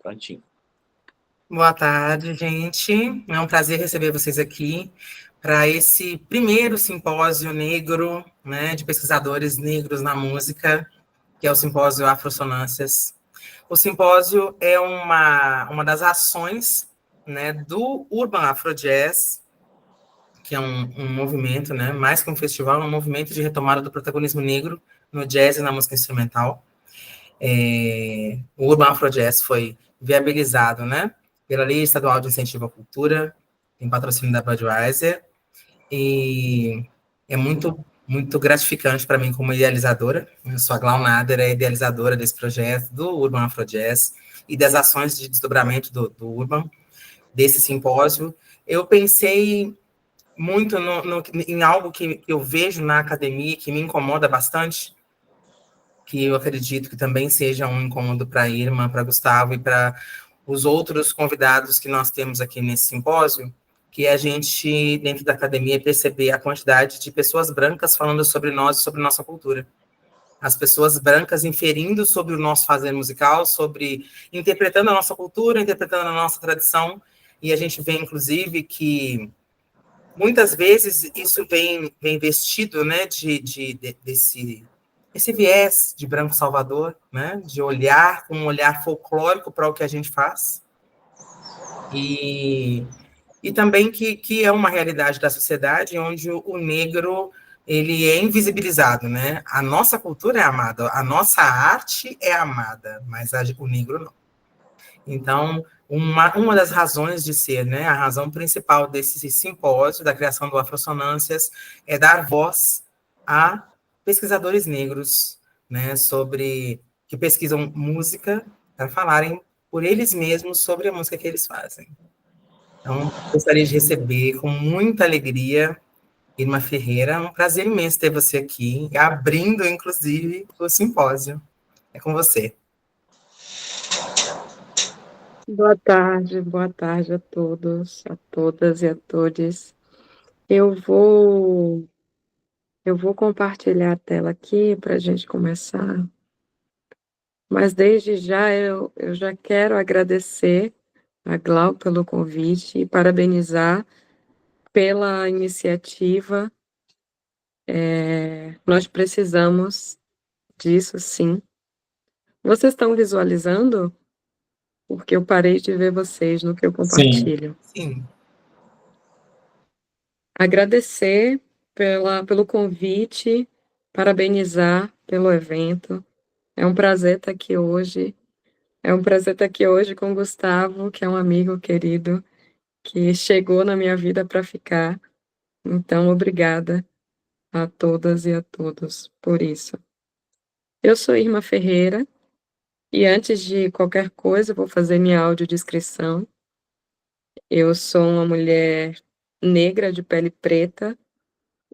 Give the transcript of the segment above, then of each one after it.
prontinho. Boa tarde, gente. É um prazer receber vocês aqui para esse primeiro simpósio negro, né, de pesquisadores negros na música, que é o simpósio Afrossonâncias. O simpósio é uma das ações, né, do Urban Afro Jazz, que é um movimento, né, mais que um festival, é um movimento de retomada do protagonismo negro no jazz e na música instrumental. O Urban Afro Jazz foi viabilizado, né, pela Lei Estadual de Incentivo à Cultura, em patrocínio da Budweiser, e é muito gratificante para mim como idealizadora. Eu sou a Glau Nader, é idealizadora desse projeto, do Urban Afro Jazz, e das ações de desdobramento do Urban, desse simpósio. Eu pensei muito em algo que eu vejo na academia, que me incomoda bastante, que eu acredito que também seja um incômodo para a Irma, para Gustavo e para os outros convidados que nós temos aqui nesse simpósio, que é a gente, dentro da academia, perceber a quantidade de pessoas brancas falando sobre nós e sobre nossa cultura. As pessoas brancas inferindo sobre o nosso fazer musical, interpretando a nossa cultura, interpretando a nossa tradição, e a gente vê, inclusive, que muitas vezes isso vem vestido, né, desse esse viés de branco salvador, né, de olhar com um olhar folclórico para o que a gente faz, e também que é uma realidade da sociedade onde o negro ele é invisibilizado, né? A nossa cultura é amada, a nossa arte é amada, mas o negro não. Então, uma das razões de ser, né, a razão principal desse simpósio, da criação do Afrossonâncias, é dar voz a pesquisadores negros, né, que pesquisam música, para falarem por eles mesmos sobre a música que eles fazem. Então, gostaria de receber com muita alegria Irma Ferreira. É um prazer imenso ter você aqui, abrindo, inclusive, o simpósio. É com você. Boa tarde a todos, a todas e a todos. Eu vou compartilhar a tela aqui para a gente começar, mas desde já eu já quero agradecer a Glau pelo convite e parabenizar pela iniciativa. Nós precisamos disso, sim. Vocês estão visualizando? Porque eu parei de ver vocês no que eu compartilho. Sim. Agradecer pelo convite, parabenizar pelo evento. É um prazer estar aqui hoje. É um prazer estar aqui hoje com o Gustavo, que é um amigo querido, que chegou na minha vida para ficar. Então, obrigada a todas e a todos por isso. Eu sou Irma Ferreira, e antes de qualquer coisa, eu vou fazer minha audiodescrição. Eu sou uma mulher negra de pele preta.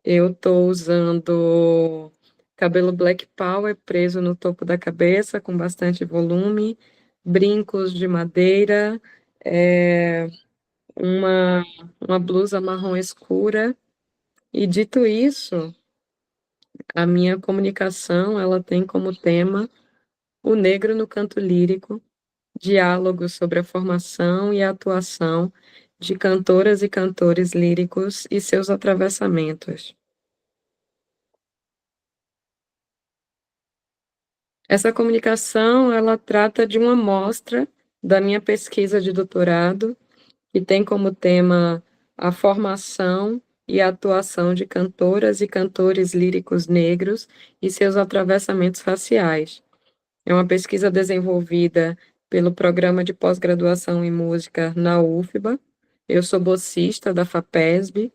Eu estou usando cabelo Black Power preso no topo da cabeça, com bastante volume, brincos de madeira, uma blusa marrom escura. E dito isso, a minha comunicação ela tem como tema o negro no canto lírico, diálogos sobre a formação e a atuação de cantoras e cantores líricos e seus atravessamentos. Essa comunicação, ela trata de uma amostra da minha pesquisa de doutorado, que tem como tema a formação e a atuação de cantoras e cantores líricos negros e seus atravessamentos raciais. É uma pesquisa desenvolvida pelo Programa de Pós-Graduação em Música na UFBA. Eu sou bolsista da FAPESB,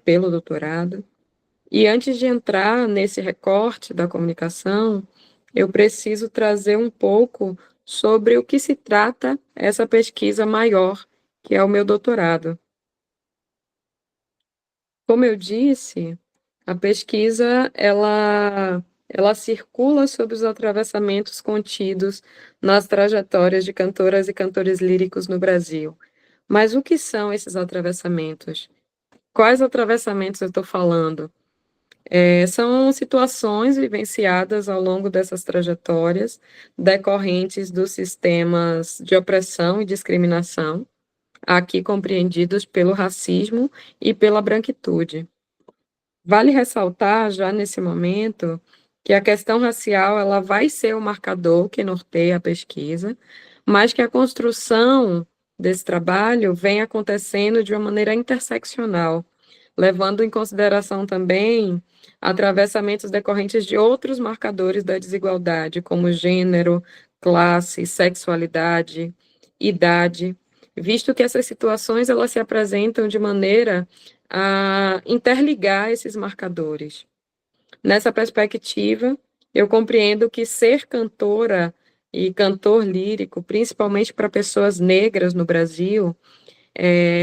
pelo doutorado. E antes de entrar nesse recorte da comunicação, eu preciso trazer um pouco sobre o que se trata essa pesquisa maior, que é o meu doutorado. Como eu disse, a pesquisa ela circula sobre os atravessamentos contidos nas trajetórias de cantoras e cantores líricos no Brasil. Mas o que são esses atravessamentos? Quais atravessamentos eu estou falando? São situações vivenciadas ao longo dessas trajetórias, decorrentes dos sistemas de opressão e discriminação, aqui compreendidos pelo racismo e pela branquitude. Vale ressaltar, já nesse momento, que a questão racial ela vai ser o marcador que norteia a pesquisa, mas que a construção desse trabalho vem acontecendo de uma maneira interseccional, levando em consideração também atravessamentos decorrentes de outros marcadores da desigualdade, como gênero, classe, sexualidade, idade, visto que essas situações elas se apresentam de maneira a interligar esses marcadores. Nessa perspectiva, eu compreendo que ser cantora e cantor lírico, principalmente para pessoas negras no Brasil,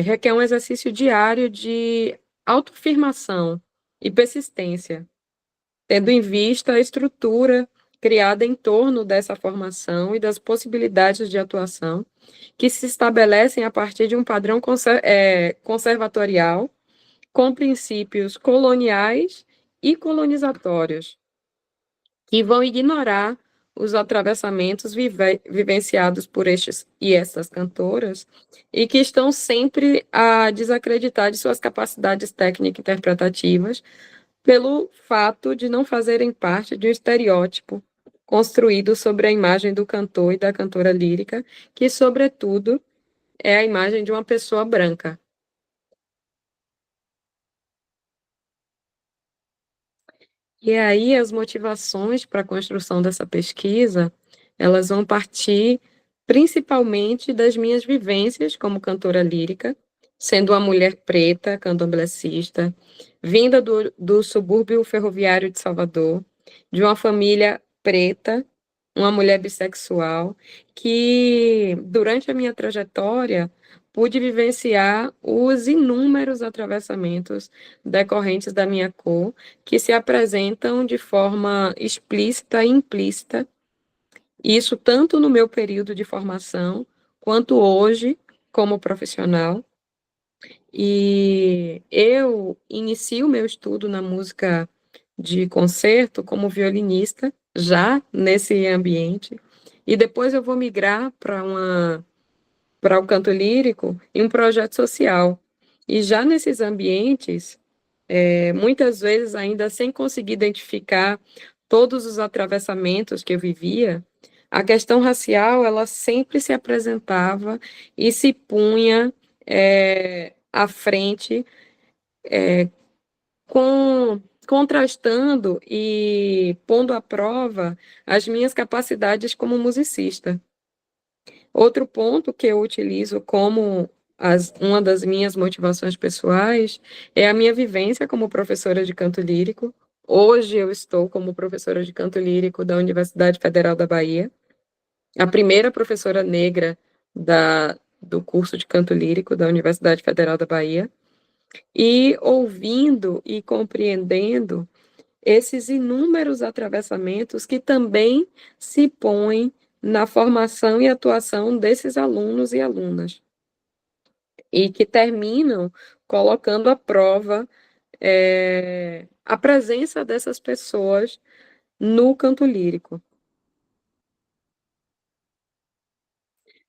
requer um exercício diário de autoafirmação e persistência, tendo em vista a estrutura criada em torno dessa formação e das possibilidades de atuação que se estabelecem a partir de um padrão conservatorial com princípios coloniais e colonizatórios, que vão ignorar os atravessamentos vivenciados por estes e essas cantoras, e que estão sempre a desacreditar de suas capacidades técnico-interpretativas, pelo fato de não fazerem parte de um estereótipo construído sobre a imagem do cantor e da cantora lírica, que, sobretudo, é a imagem de uma pessoa branca. E aí as motivações para a construção dessa pesquisa, elas vão partir principalmente das minhas vivências como cantora lírica, sendo uma mulher preta, candomblessista, vinda do subúrbio ferroviário de Salvador, de uma família preta, uma mulher bissexual, que durante a minha trajetória pude vivenciar os inúmeros atravessamentos decorrentes da minha cor, que se apresentam de forma explícita e implícita, isso tanto no meu período de formação, quanto hoje, como profissional. E eu inicio meu estudo na música de concerto como violinista, já nesse ambiente, e depois eu vou migrar para o canto lírico em um projeto social. E já nesses ambientes, muitas vezes ainda sem conseguir identificar todos os atravessamentos que eu vivia, a questão racial ela sempre se apresentava e se punha à frente, contrastando e pondo à prova as minhas capacidades como musicista. Outro ponto que eu utilizo como uma das minhas motivações pessoais é a minha vivência como professora de canto lírico. Hoje eu estou como professora de canto lírico da Universidade Federal da Bahia, a primeira professora negra do curso de canto lírico da Universidade Federal da Bahia, e ouvindo e compreendendo esses inúmeros atravessamentos que também se põem na formação e atuação desses alunos e alunas, e que terminam colocando à prova a presença dessas pessoas no canto lírico.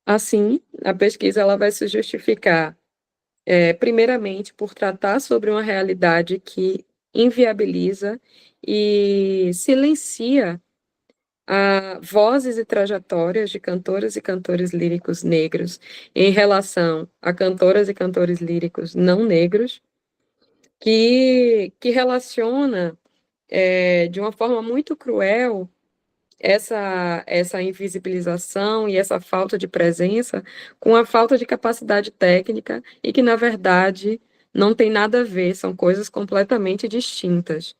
Assim, a pesquisa ela vai se justificar, primeiramente, por tratar sobre uma realidade que inviabiliza e silencia vozes e trajetórias de cantoras e cantores líricos negros em relação a cantoras e cantores líricos não negros, que relaciona de uma forma muito cruel essa invisibilização e essa falta de presença com a falta de capacidade técnica e que, na verdade, não tem nada a ver, são coisas completamente distintas.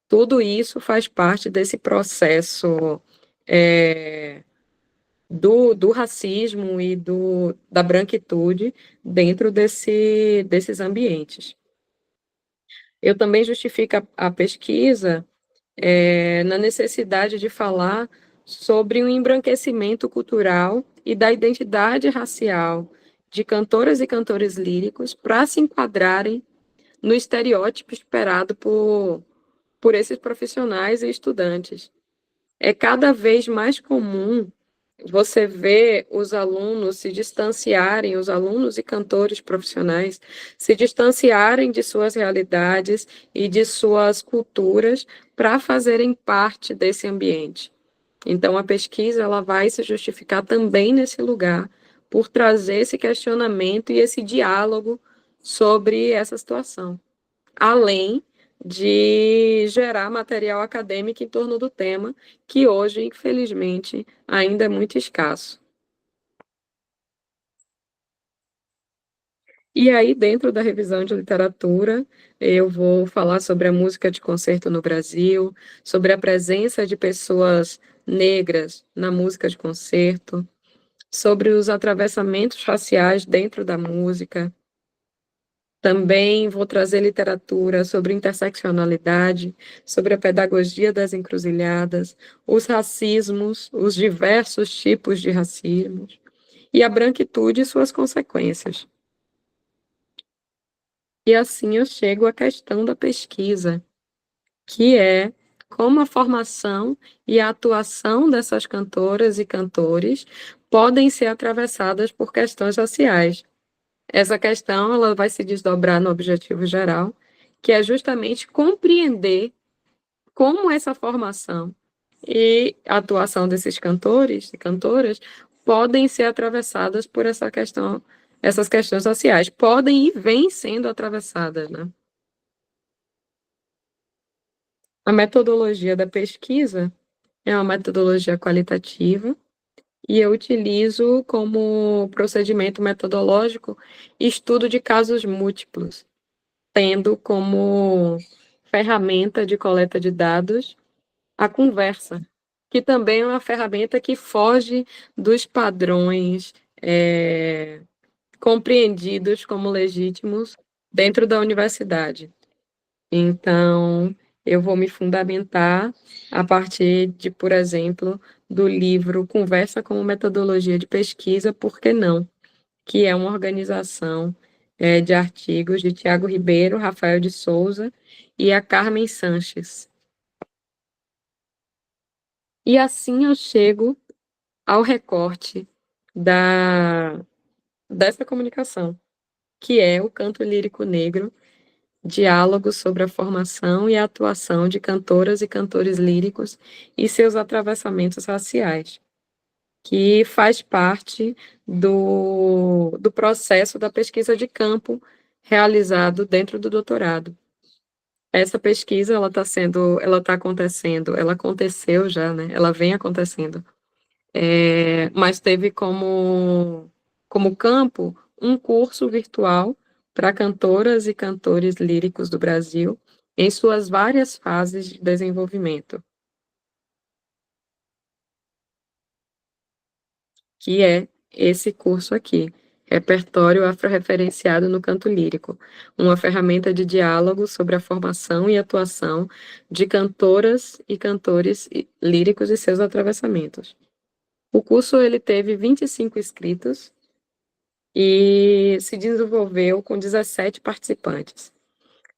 Tudo isso faz parte desse processo do racismo e da branquitude dentro desses ambientes. Eu também justifico a pesquisa na necessidade de falar sobre o embranquecimento cultural e da identidade racial de cantoras e cantores líricos para se enquadrarem no estereótipo esperado por esses profissionais e estudantes. É cada vez mais comum você ver os alunos se distanciarem, os alunos e cantores profissionais se distanciarem de suas realidades e de suas culturas para fazerem parte desse ambiente. Então, a pesquisa ela vai se justificar também nesse lugar, por trazer esse questionamento e esse diálogo sobre essa situação, além de gerar material acadêmico em torno do tema, que hoje, infelizmente, ainda é muito escasso. E aí, dentro da revisão de literatura, eu vou falar sobre a música de concerto no Brasil, sobre a presença de pessoas negras na música de concerto, sobre os atravessamentos raciais dentro da música. Também vou trazer literatura sobre interseccionalidade, sobre a pedagogia das encruzilhadas, os racismos, os diversos tipos de racismos e a branquitude e suas consequências. E assim eu chego à questão da pesquisa, que é como a formação e a atuação dessas cantoras e cantores podem ser atravessadas por questões raciais. Essa questão ela vai se desdobrar no objetivo geral, que é justamente compreender como essa formação e a atuação desses cantores e cantoras podem ser atravessadas por essa questão, essas questões sociais. Podem e vêm sendo atravessadas, né? A metodologia da pesquisa é uma metodologia qualitativa e eu utilizo como procedimento metodológico estudo de casos múltiplos, tendo como ferramenta de coleta de dados a conversa, que também é uma ferramenta que foge dos padrões compreendidos como legítimos dentro da universidade. Então, eu vou me fundamentar a partir de, por exemplo, do livro Conversa como Metodologia de Pesquisa, Por que não? Que é uma organização de artigos de Tiago Ribeiro, Rafael de Souza e a Carmen Sanches. E assim eu chego ao recorte dessa comunicação, que é o canto lírico negro, diálogos sobre a formação e a atuação de cantoras e cantores líricos e seus atravessamentos raciais, que faz parte do processo da pesquisa de campo realizado dentro do doutorado. Essa pesquisa, ela está acontecendo, ela aconteceu já, né? Ela vem acontecendo, mas teve como campo um curso virtual para cantoras e cantores líricos do Brasil em suas várias fases de desenvolvimento, que é esse curso aqui, Repertório Afro-Referenciado no Canto Lírico, uma ferramenta de diálogo sobre a formação e atuação de cantoras e cantores líricos e seus atravessamentos. O curso ele teve 25 inscritos e se desenvolveu com 17 participantes.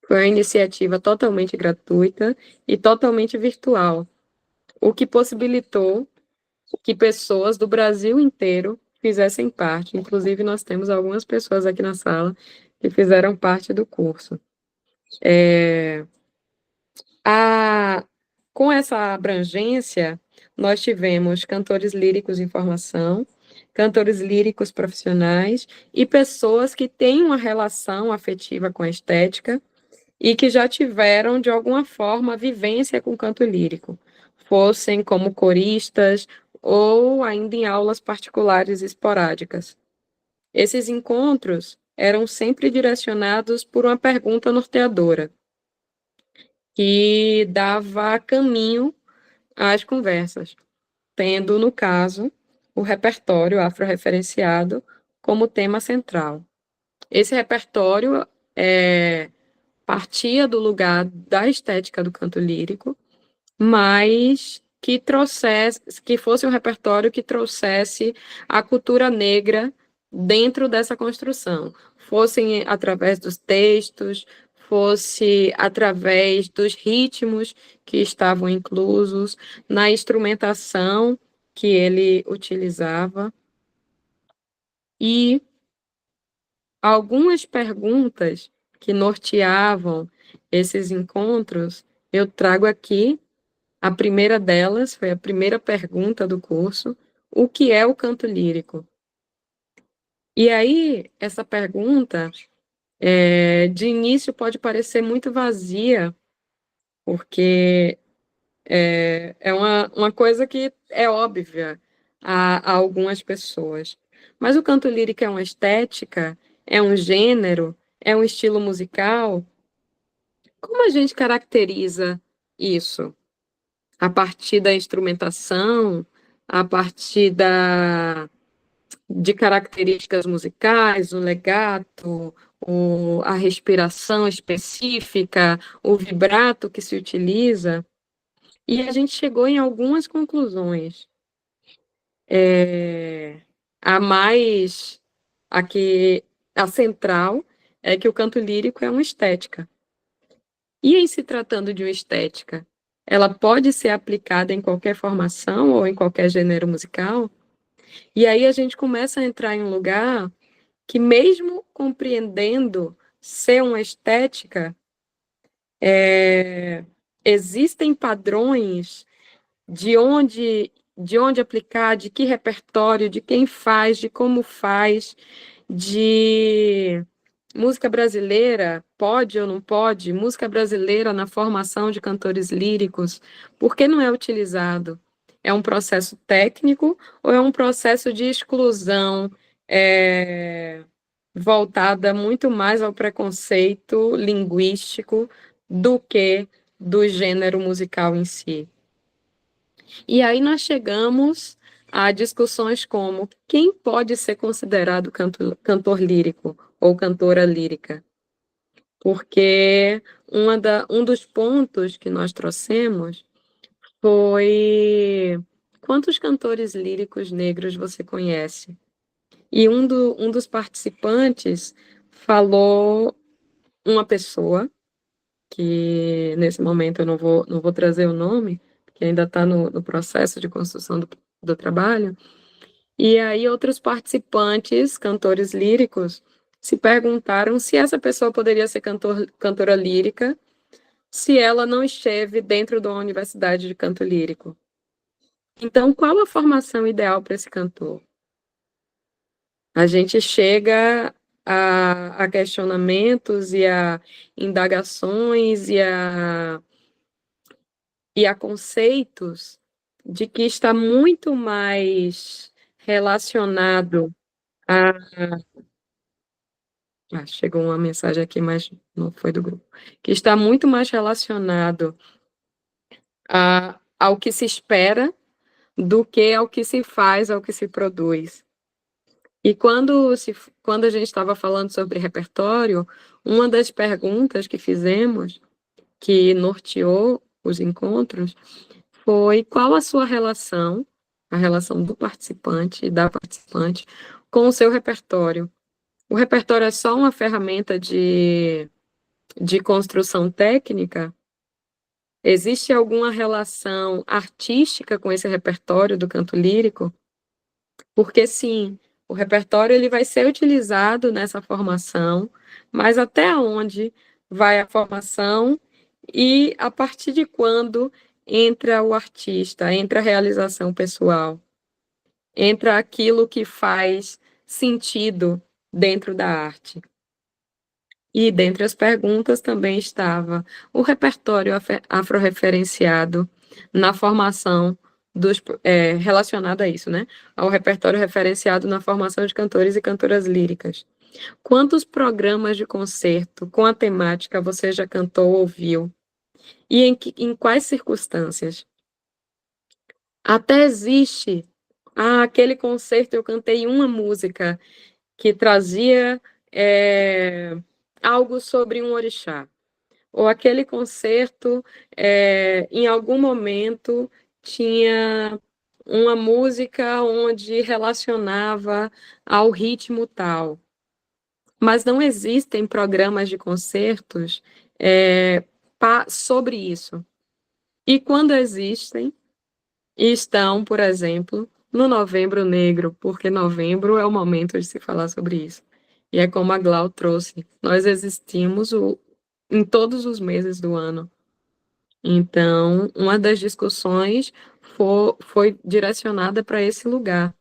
Foi uma iniciativa totalmente gratuita e totalmente virtual, o que possibilitou que pessoas do Brasil inteiro fizessem parte. Inclusive, nós temos algumas pessoas aqui na sala que fizeram parte do curso. Com essa abrangência, nós tivemos cantores líricos em formação, cantores líricos profissionais e pessoas que têm uma relação afetiva com a estética e que já tiveram, de alguma forma, vivência com canto lírico, fossem como coristas ou ainda em aulas particulares esporádicas. Esses encontros eram sempre direcionados por uma pergunta norteadora, que dava caminho às conversas, tendo, no caso, o repertório afro-referenciado como tema central. Esse repertório partia do lugar da estética do canto lírico, mas que fosse um repertório que trouxesse a cultura negra dentro dessa construção, fossem através dos textos, fosse através dos ritmos que estavam inclusos na instrumentação que ele utilizava. E algumas perguntas que norteavam esses encontros, eu trago aqui. A primeira delas foi a primeira pergunta do curso: o que é o canto lírico? E aí, essa pergunta, de início, pode parecer muito vazia, porque é uma coisa que é óbvia a algumas pessoas. Mas o canto lírico é uma estética, é um gênero, é um estilo musical. Como a gente caracteriza isso? A partir da instrumentação, a partir de características musicais, o legato, a respiração específica, o vibrato que se utiliza, e a gente chegou em algumas conclusões. A mais, a que, a central, é que o canto lírico é uma estética. E em se tratando de uma estética, ela pode ser aplicada em qualquer formação ou em qualquer gênero musical? E aí a gente começa a entrar em um lugar que, mesmo compreendendo ser uma estética, existem padrões de onde aplicar, de que repertório, de quem faz, de como faz, de música brasileira, pode ou não pode, música brasileira na formação de cantores líricos, por que não é utilizado? É um processo técnico ou é um processo de exclusão voltada muito mais ao preconceito linguístico do que do gênero musical em si? E aí nós chegamos a discussões como quem pode ser considerado cantor lírico ou cantora lírica, porque um dos pontos que nós trouxemos foi quantos cantores líricos negros você conhece? E um dos participantes falou uma pessoa, que nesse momento eu não vou trazer o nome, que ainda está no processo de construção do trabalho, e aí outros participantes, cantores líricos, se perguntaram se essa pessoa poderia ser cantora lírica se ela não esteve dentro de uma universidade de canto lírico. Então, qual a formação ideal para esse cantor? A gente chega a questionamentos e a indagações e a conceitos de que está muito mais relacionado a... chegou uma mensagem aqui, mas não foi do grupo. Que está muito mais relacionado ao que se espera do que ao que se faz, ao que se produz. E quando a gente estava falando sobre repertório, uma das perguntas que fizemos, que norteou os encontros, foi qual a sua relação, a relação do participante e da participante, com o seu repertório. O repertório é só uma ferramenta de construção técnica? Existe alguma relação artística com esse repertório do canto lírico? Porque, sim, o repertório ele vai ser utilizado nessa formação, mas até onde vai a formação e a partir de quando entra o artista, entra a realização pessoal, entra aquilo que faz sentido dentro da arte. E dentre as perguntas também estava o repertório afro-referenciado na formação relacionado a isso, né? Ao repertório referenciado na formação de cantores e cantoras líricas. Quantos programas de concerto com a temática você já cantou ou ouviu? E em quais circunstâncias? Até existe aquele concerto eu cantei uma música que trazia algo sobre um orixá. Ou aquele concerto, em algum momento, tinha uma música onde relacionava ao ritmo tal. mas não existem programas de concertos sobre isso. E quando existem, estão, por exemplo, no Novembro Negro, porque novembro é o momento de se falar sobre isso. E é como a Glau trouxe, nós existimos em todos os meses do ano. Então, uma das discussões foi direcionada para esse lugar.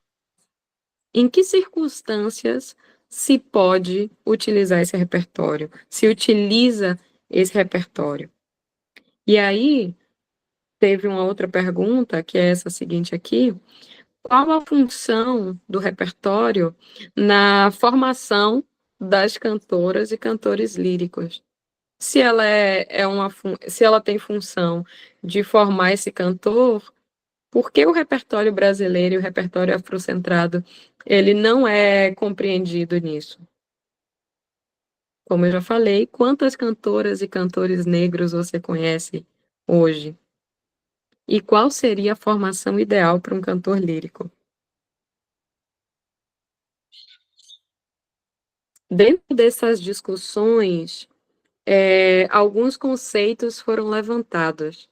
Em que circunstâncias se pode utilizar esse repertório? Se utiliza esse repertório? E aí, teve uma outra pergunta, que é essa seguinte aqui: qual a função do repertório na formação das cantoras e cantores líricos? Se ela se ela tem função de formar esse cantor, por que o repertório brasileiro e o repertório afrocentrado ele não é compreendido nisso? Como eu já falei, quantas cantoras e cantores negros você conhece hoje? E qual seria a formação ideal para um cantor lírico? Dentro dessas discussões, alguns conceitos foram levantados.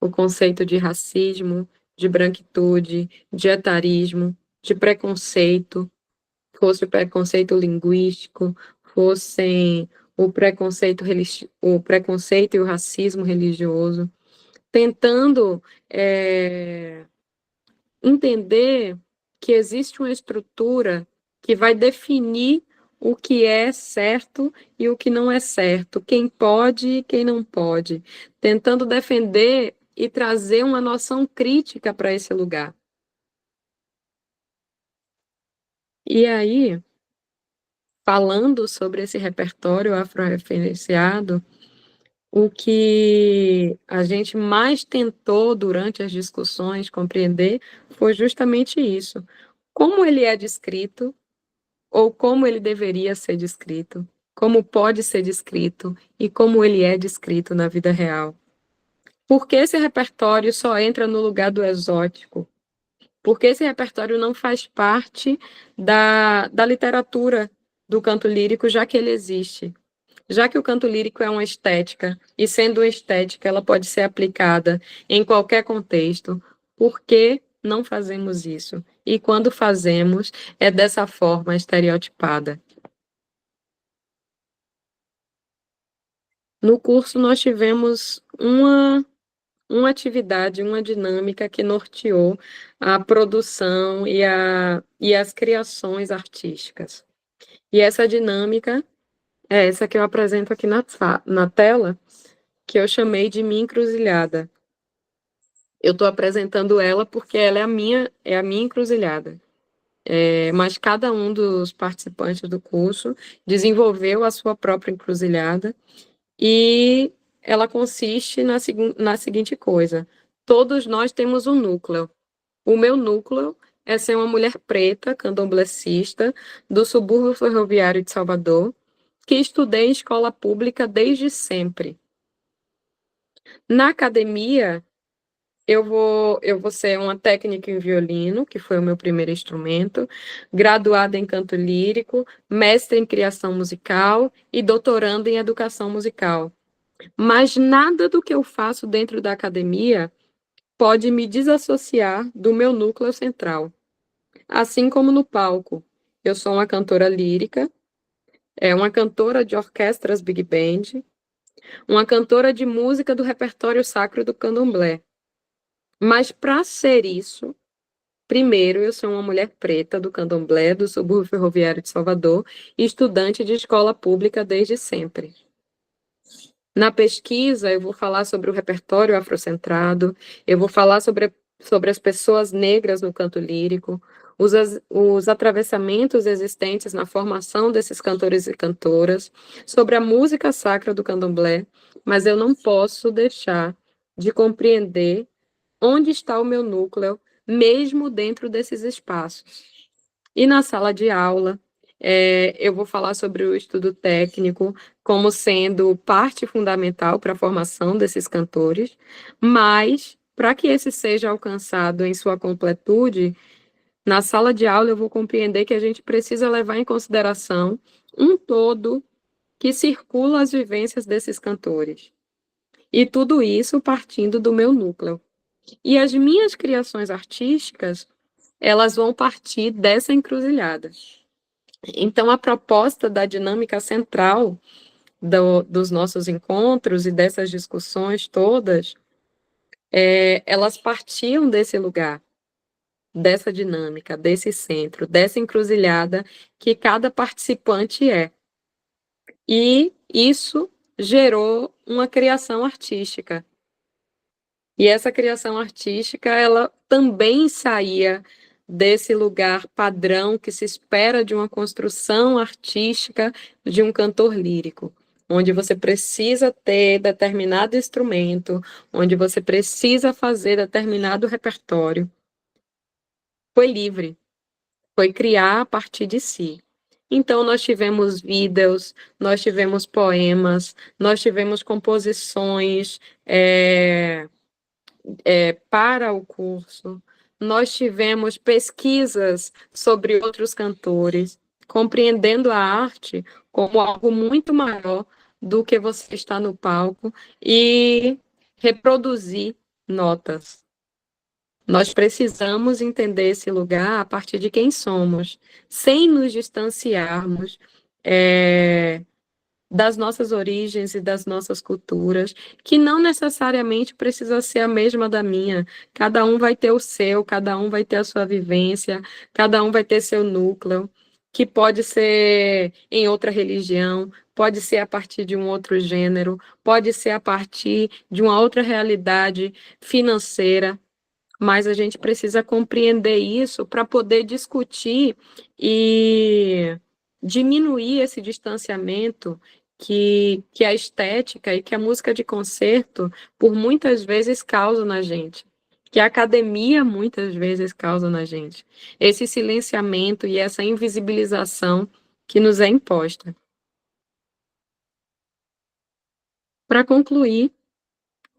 O conceito de racismo, de branquitude, de etarismo, de preconceito, fosse o preconceito linguístico, fossem o preconceito e o racismo religioso, tentando entender que existe uma estrutura que vai definir o que é certo e o que não é certo, quem pode e quem não pode, tentando defender e trazer uma noção crítica para esse lugar. E aí, falando sobre esse repertório afro-referenciado, o que a gente mais tentou durante as discussões compreender foi justamente isso. Como ele é descrito, ou como ele deveria ser descrito, como pode ser descrito e como ele é descrito na vida real. Por que esse repertório só entra no lugar do exótico? Porque esse repertório não faz parte da literatura do canto lírico, já que ele existe. Já que o canto lírico é uma estética, e sendo uma estética, ela pode ser aplicada em qualquer contexto, por que não fazemos isso? E quando fazemos, é dessa forma estereotipada. No curso, nós tivemos uma atividade, uma dinâmica que norteou a produção e as criações artísticas. E essa dinâmica é essa que eu apresento aqui na tela, que eu chamei de minha encruzilhada. Eu estou apresentando ela porque ela é a minha encruzilhada. Mas cada um dos participantes do curso desenvolveu a sua própria encruzilhada e ela consiste na seguinte coisa: todos nós temos um núcleo. O meu núcleo é ser uma mulher preta, candomblessista, do subúrbio ferroviário de Salvador, que estudei em escola pública desde sempre. Na academia, eu vou ser uma técnica em violino, que foi o meu primeiro instrumento, graduada em canto lírico, mestre em criação musical e doutoranda em educação musical. Mas nada do que eu faço dentro da academia pode me desassociar do meu núcleo central. Assim como no palco, eu sou uma cantora lírica, uma cantora de orquestras big band, uma cantora de música do repertório sacro do candomblé. Mas para ser isso, primeiro eu sou uma mulher preta do candomblé, do subúrbio ferroviário de Salvador, e estudante de escola pública desde sempre. Na pesquisa, eu vou falar sobre o repertório afrocentrado, eu vou falar sobre as pessoas negras no canto lírico, os atravessamentos existentes na formação desses cantores e cantoras, sobre a música sacra do candomblé, mas eu não posso deixar de compreender onde está o meu núcleo, mesmo dentro desses espaços. E na sala de aula, eu vou falar sobre o estudo técnico como sendo parte fundamental para a formação desses cantores, mas para que esse seja alcançado em sua completude, Na sala de aula, eu vou compreender que a gente precisa levar em consideração um todo que circula as vivências desses cantores. E tudo isso partindo do meu núcleo. E as minhas criações artísticas, elas vão partir dessa encruzilhada. Então, a proposta da dinâmica central dos nossos encontros e dessas discussões todas, elas partiam desse lugar, dessa dinâmica, desse centro, dessa encruzilhada que cada participante é. E isso gerou uma criação artística. E essa criação artística, ela também saía desse lugar padrão que se espera de uma construção artística de um cantor lírico, onde você precisa ter determinado instrumento, onde você precisa fazer determinado repertório. Foi livre, foi criar a partir de si. Então, nós tivemos vídeos, nós tivemos poemas, nós tivemos composições, para o curso, nós tivemos pesquisas sobre outros cantores, compreendendo a arte como algo muito maior do que você estar no palco e reproduzir notas. Nós precisamos entender esse lugar a partir de quem somos, sem nos distanciarmos das nossas origens e das nossas culturas, que não necessariamente precisa ser a mesma da minha. Cada um vai ter o seu, cada um vai ter a sua vivência, cada um vai ter seu núcleo, que pode ser em outra religião, pode ser a partir de um outro gênero, pode ser a partir de uma outra realidade financeira, mas a gente precisa compreender isso para poder discutir e diminuir esse distanciamento que a estética e que a música de concerto, por muitas vezes, causam na gente, que a academia muitas vezes causa na gente. Esse silenciamento e essa invisibilização que nos é imposta. Para concluir,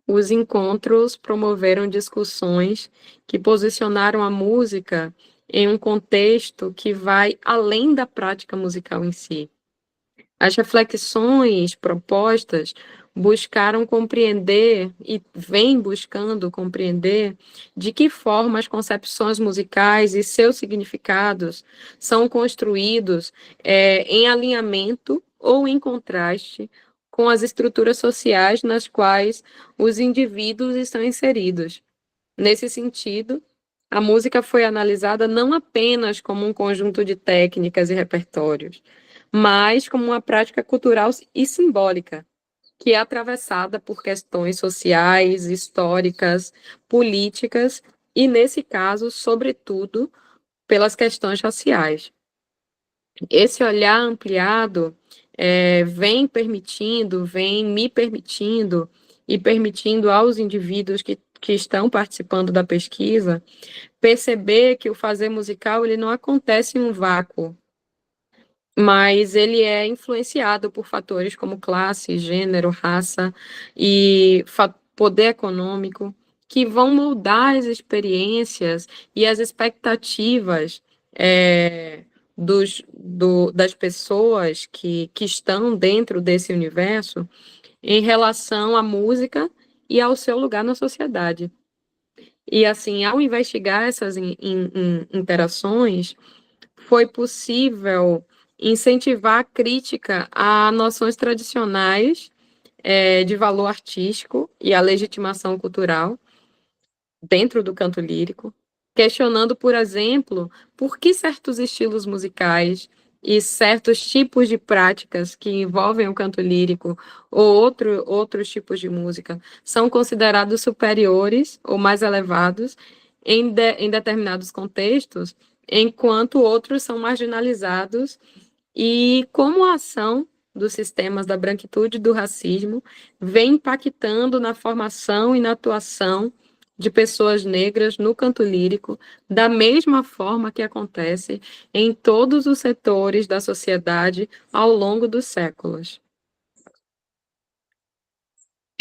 os encontros promoveram discussões que posicionaram a música em um contexto que vai além da prática musical em si. As reflexões propostas buscaram compreender e vêm buscando compreender de que forma as concepções musicais e seus significados são construídos em alinhamento ou em contraste com as estruturas sociais nas quais os indivíduos estão inseridos. Nesse sentido, a música foi analisada não apenas como um conjunto de técnicas e repertórios, mas como uma prática cultural e simbólica, que é atravessada por questões sociais, históricas, políticas e, nesse caso, sobretudo, pelas questões raciais. Esse olhar ampliado vem me permitindo e permitindo aos indivíduos que estão participando da pesquisa perceber que o fazer musical ele não acontece em um vácuo, mas ele é influenciado por fatores como classe, gênero, raça e poder econômico, que vão moldar as experiências e as expectativas das pessoas que estão dentro desse universo em relação à música e ao seu lugar na sociedade. E, assim, ao investigar essas interações, foi possível incentivar a crítica a noções tradicionais de valor artístico e a legitimação cultural dentro do canto lírico, questionando, por exemplo, por que certos estilos musicais e certos tipos de práticas que envolvem o canto lírico ou outros tipos de música são considerados superiores ou mais elevados em determinados contextos, enquanto outros são marginalizados, e como a ação dos sistemas da branquitude e do racismo vem impactando na formação e na atuação de pessoas negras no canto lírico, da mesma forma que acontece em todos os setores da sociedade ao longo dos séculos.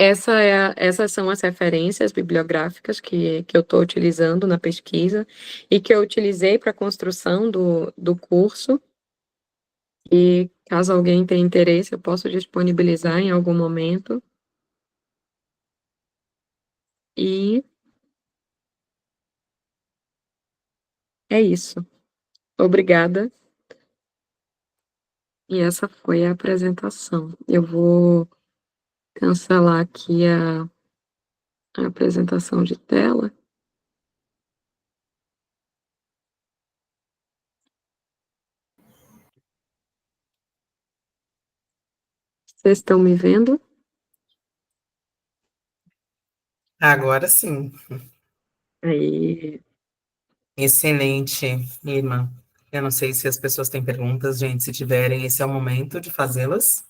Essas são as referências bibliográficas que eu estou utilizando na pesquisa e que eu utilizei para a construção do curso. E caso alguém tenha interesse, eu posso disponibilizar em algum momento. E é isso. Obrigada. E essa foi a apresentação. Eu vou cancelar aqui a apresentação de tela. Vocês estão me vendo? Agora sim. Aí, Excelente, Irma. Eu não sei se as pessoas têm perguntas, gente. Se tiverem, esse é o momento de fazê-las.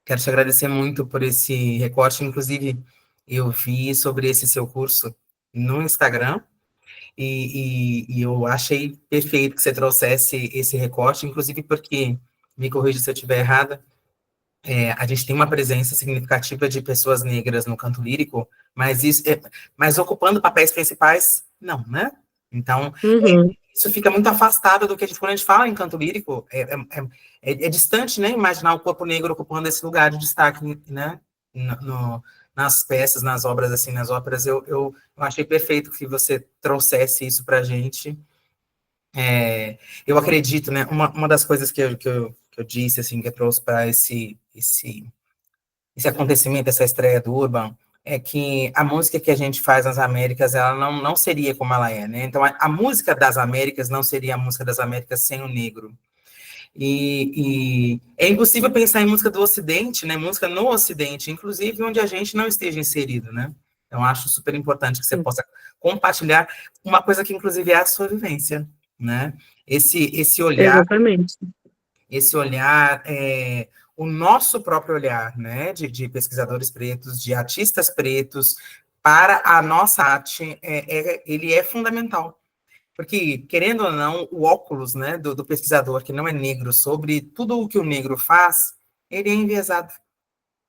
Quero te agradecer muito por esse recorte. Inclusive, eu vi sobre esse seu curso no Instagram e eu achei perfeito que você trouxesse esse recorte, inclusive porque, me corrija se eu estiver errada, a gente tem uma presença significativa de pessoas negras no canto lírico, mas ocupando papéis principais, não, né? Então, uhum, isso fica muito afastado do que quando a gente fala em canto lírico, é distante, né? Imaginar o corpo negro ocupando esse lugar de destaque, né? Nas peças, nas obras, assim, nas óperas, eu achei perfeito que você trouxesse isso para a gente. Eu acredito, né? Uma das coisas que eu disse, assim, que eu trouxe para esse acontecimento, essa estreia do Urban, é que a música que a gente faz nas Américas, ela não seria como ela é, né? Então, a música das Américas não seria a música das Américas sem o negro. E é impossível pensar em música do Ocidente, né? Música no Ocidente, inclusive onde a gente não esteja inserido, né? Então, acho super importante que você sim, possa compartilhar uma coisa que, inclusive, é a sua vivência, né? Esse olhar exatamente. o nosso próprio olhar, né, de pesquisadores pretos, de artistas pretos, para a nossa arte, ele é fundamental. Porque, querendo ou não, o óculos, né, do pesquisador que não é negro sobre tudo o que o negro faz, ele é enviesado.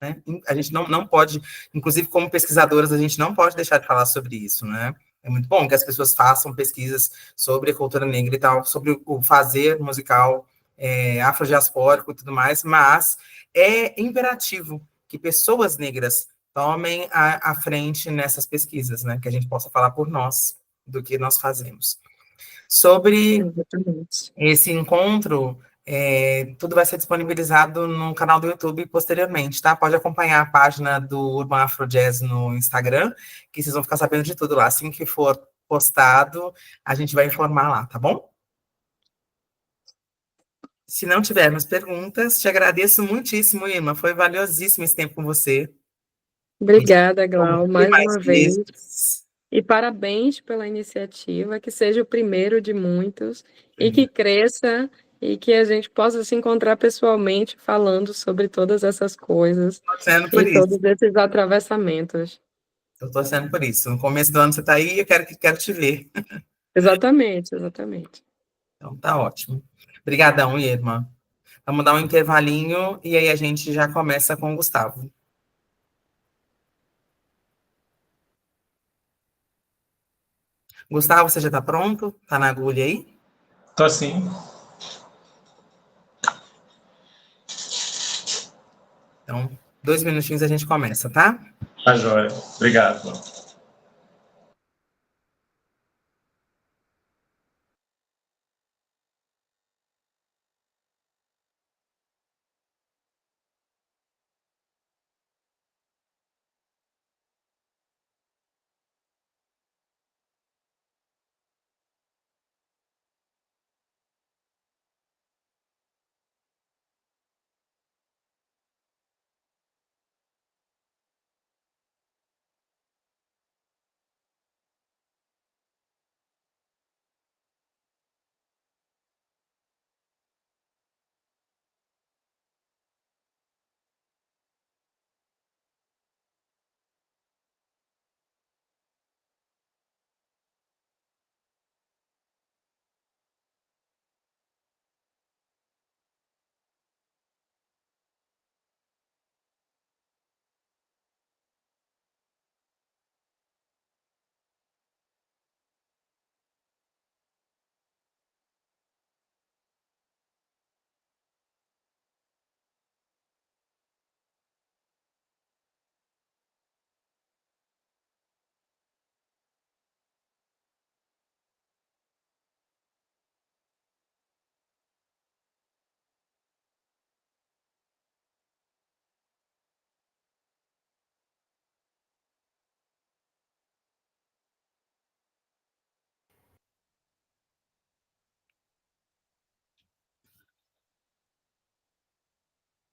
Né? A gente não pode, inclusive como pesquisadoras, a gente não pode deixar de falar sobre isso, né? É muito bom que as pessoas façam pesquisas sobre a cultura negra e tal, sobre o fazer musical afrodiaspórico e tudo mais, mas é imperativo que pessoas negras tomem a frente nessas pesquisas, né? Que a gente possa falar por nós do que nós fazemos. Sobre Exatamente. esse encontro, tudo vai ser disponibilizado no canal do YouTube posteriormente, tá? Pode acompanhar a página do Urban Afro Jazz no Instagram, que vocês vão ficar sabendo de tudo lá. Assim que for postado, a gente vai informar lá, tá bom? Se não tivermos perguntas, te agradeço muitíssimo, Irma. Foi valiosíssimo esse tempo com você. Me Obrigada, Glau, desculpe mais mais uma vez. vezes. E parabéns pela iniciativa, que seja o primeiro de muitos e que cresça e que a gente possa se encontrar pessoalmente falando sobre todas essas coisas Torcendo por e isso. todos esses atravessamentos. Estou torcendo por isso. No começo do ano você está aí, eu quero te ver. Exatamente, exatamente. Então tá ótimo. Obrigadão, Irma. Vamos dar um intervalinho e aí a gente já começa com o Gustavo. Gustavo, você já está pronto? Tá na agulha aí? Tô assim. Então, 2 minutinhos a gente começa, tá? Tá joia. Obrigado.